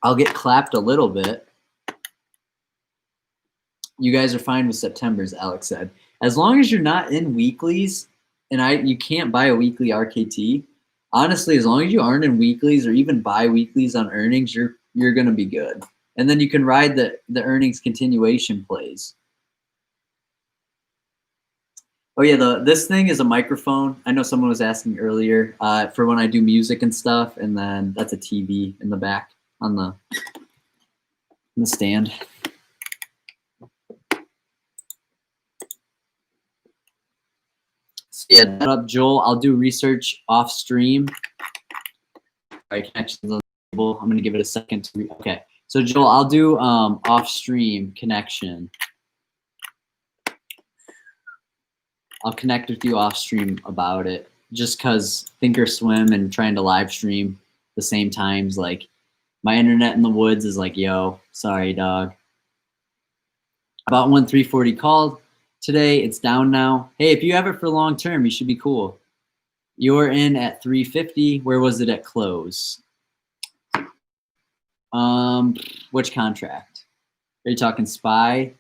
I'll get clapped a little bit. You guys are fine with September's, Alex said. As long as you're not in weeklies, and you can't buy a weekly RKT. Honestly, as long as you aren't in weeklies or even bi-weeklies on earnings, you're gonna be good. And then you can ride the earnings continuation plays. Oh yeah, this thing is a microphone. I know someone was asking earlier for when I do music and stuff, and then that's a TV in the back on the stand. So yeah, that up, Joel. I'll do research off stream. All right, connections on the table. I'm gonna give it a second to okay. So Joel, I'll do off stream connection. I'll connect with you off stream about it, just because Thinkorswim and trying to live stream the same times, like my internet in the woods is like, yo, sorry, dog. About 340 called today. It's down now. Hey, if you have it for long term, you should be cool. You're in at 350. Where was it at close? Which contract? Are you talking SPY?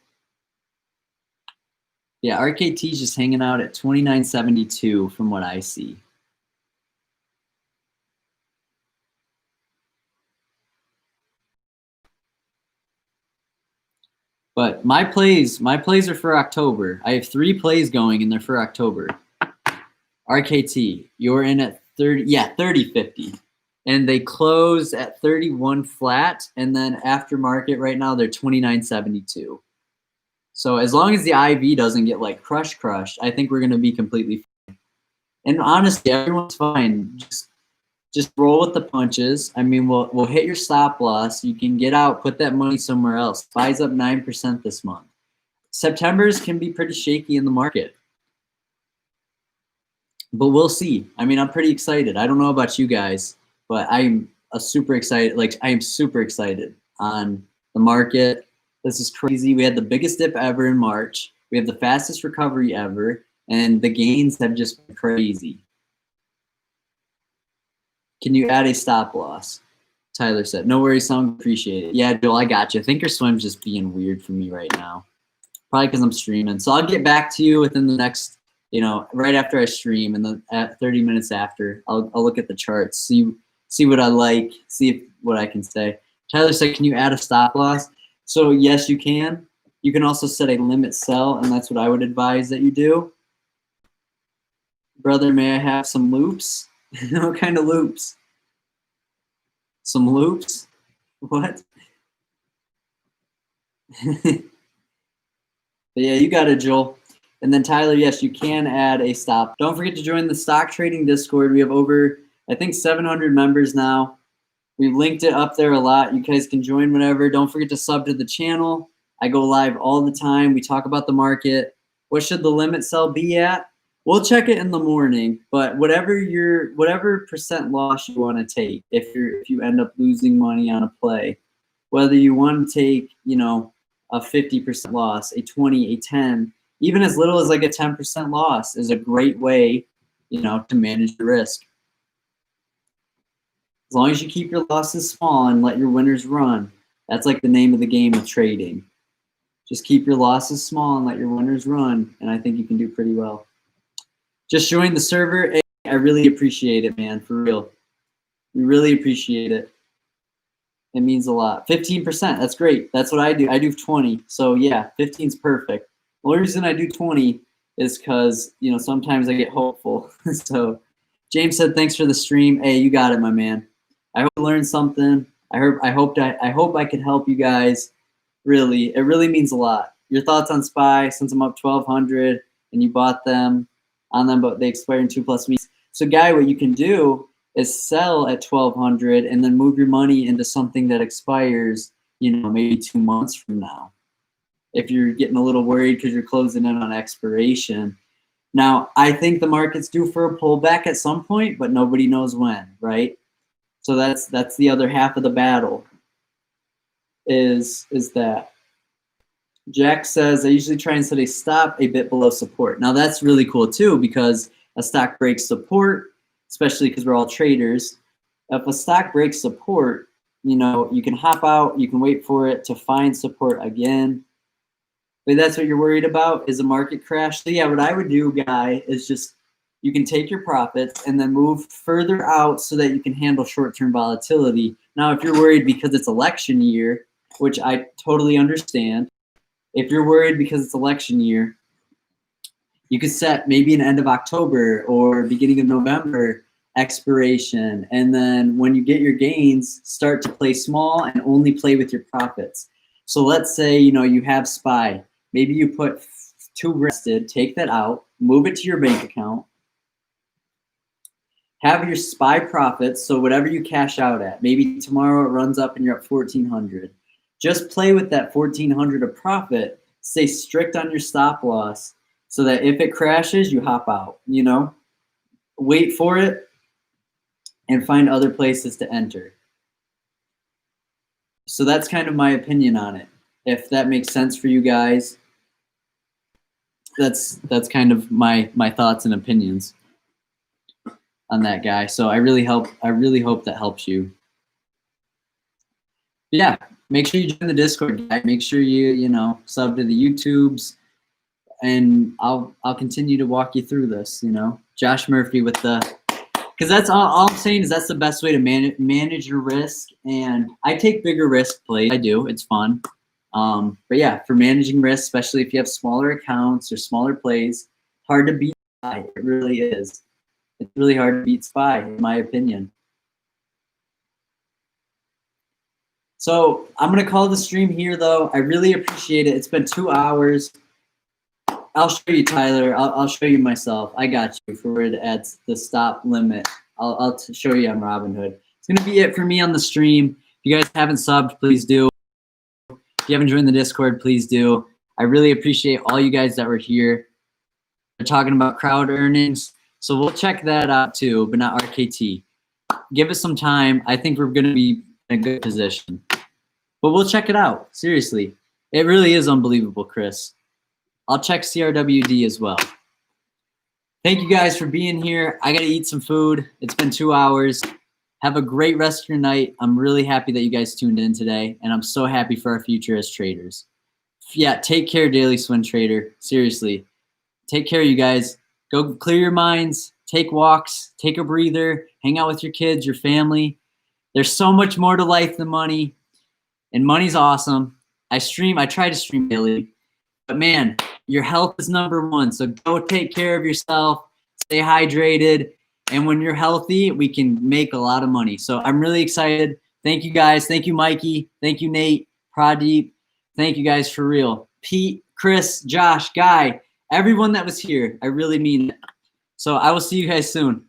Yeah, RKT's just hanging out at 29.72 from what I see. But my plays are for October. I have 3 plays going and they're for October. RKT, you're in at 30.50. And they close at 31 flat, and then after market right now they're 29.72. So as long as the IV doesn't get like crushed, I think we're gonna be completely fine. And honestly, everyone's fine. Just roll with the punches. I mean, we'll hit your stop loss. You can get out, put that money somewhere else. Buys up 9% this month. September's can be pretty shaky in the market. But we'll see. I mean, I'm pretty excited. I don't know about you guys, but I'm super excited. Like, I am super excited on the market. This is crazy. We had the biggest dip ever in March. We have the fastest recovery ever, and the gains have just been crazy. Can you add a stop loss? Tyler said, no worries, Song, appreciate it. Yeah, Joel, I got you. Thinkorswim's just being weird for me right now. Probably because I'm streaming. So I'll get back to you within the next, right after I stream, and then at 30 minutes after, I'll look at the charts, see what I like, see what I can say. Tyler said, can you add a stop loss? So yes, you can. You can also set a limit sell, and that's what I would advise that you do. Brother, may I have some loops? What kind of loops? Some loops? What? Yeah, you got it, Joel. And then Tyler, yes, you can add a stop. Don't forget to join the stock trading Discord. We have over, I think, 700 members now. We've linked it up there a lot. You guys can join whenever. Don't forget to sub to the channel. I go live all the time. We talk about the market. What should the limit sell be at? We'll check it in the morning, but whatever percent loss you want to take, if you end up losing money on a play, whether you want to take, a 50% loss, a 20, a 10, even as little as like a 10% loss is a great way, to manage the risk. As long as you keep your losses small and let your winners run, that's like the name of the game of trading. Just keep your losses small and let your winners run, and I think you can do pretty well. Just join the server. Hey, I really appreciate it, man, for real. We really appreciate it. It means a lot. 15%, that's great. That's what I do. I do 20. So yeah, 15 is perfect. The only reason I do 20 is because, sometimes I get hopeful. So James said, thanks for the stream. Hey, you got it, my man. I hope you learned something. I hope I could help you guys. Really, it really means a lot. Your thoughts on SPY, since I'm up 1,200 and you bought them on them, but they expire in 2+ weeks. So Guy, what you can do is sell at 1,200 and then move your money into something that expires, maybe 2 months from now. If you're getting a little worried because you're closing in on expiration. Now, I think the market's due for a pullback at some point, but nobody knows when, right? So that's the other half of the battle. Is that Jack says, I usually try and set a stop a bit below support. Now that's really cool too, because a stock breaks support, especially because we're all traders. If a stock breaks support, you can hop out, you can wait for it to find support again. But that's what you're worried about, is a market crash. So yeah, what I would do, Guy, is just you can take your profits and then move further out so that you can handle short-term volatility. Now, if you're worried because it's election year, which I totally understand, if you're worried because it's election year, you could set maybe an end of October or beginning of November expiration. And then when you get your gains, start to play small and only play with your profits. So let's say, you have SPY. Maybe you put 2 rested, take that out, move it to your bank account, have your SPY profits, so whatever you cash out at, maybe tomorrow it runs up and you're at 1,400. Just play with that 1,400 of profit, stay strict on your stop loss so that if it crashes, you hop out, wait for it and find other places to enter. So that's kind of my opinion on it. If that makes sense for you guys, that's kind of my thoughts and opinions on that, Guy. So I really hope that helps you. But yeah, make sure you join the Discord, Guy. Make sure you sub to the YouTubes, and I'll continue to walk you through this. Josh Murphy with because that's all I'm saying is that's the best way to manage your risk. And I take bigger risk plays. I do. It's fun. But yeah, for managing risk, especially if you have smaller accounts or smaller plays, hard to beat SPY. It really is. It's really hard to beat SPY, in my opinion. So I'm going to call the stream here, though. I really appreciate it. It's been 2 hours. I'll show you, Tyler. I'll show you myself. I got you for where to add the stop limit. I'll show you on Robinhood. It's going to be it for me on the stream. If you guys haven't subbed, please do. If you haven't joined the Discord, please do. I really appreciate all you guys that were here. We're talking about crowd earnings. So we'll check that out too, but not RKT. Give us some time. I think we're going to be in a good position. But we'll check it out. Seriously. It really is unbelievable, Chris. I'll check CRWD as well. Thank you guys for being here. I got to eat some food. It's been 2 hours. Have a great rest of your night. I'm really happy that you guys tuned in today, and I'm so happy for our future as traders. Yeah, take care, Daily Swing Trader. Seriously. Take care, you guys. Go clear your minds. Take walks. Take a breather. Hang out with your kids, your family. There's so much more to life than money, and money's awesome. I try to stream daily. But man, your health is number one. So go take care of yourself, stay hydrated, and when you're healthy, we can make a lot of money. So I'm really excited. Thank you guys. Thank you, Mikey. Thank you, Nate, Pradeep. Thank you guys for real. Pete, Chris, Josh, Guy, everyone that was here. I really mean it. So I will see you guys soon.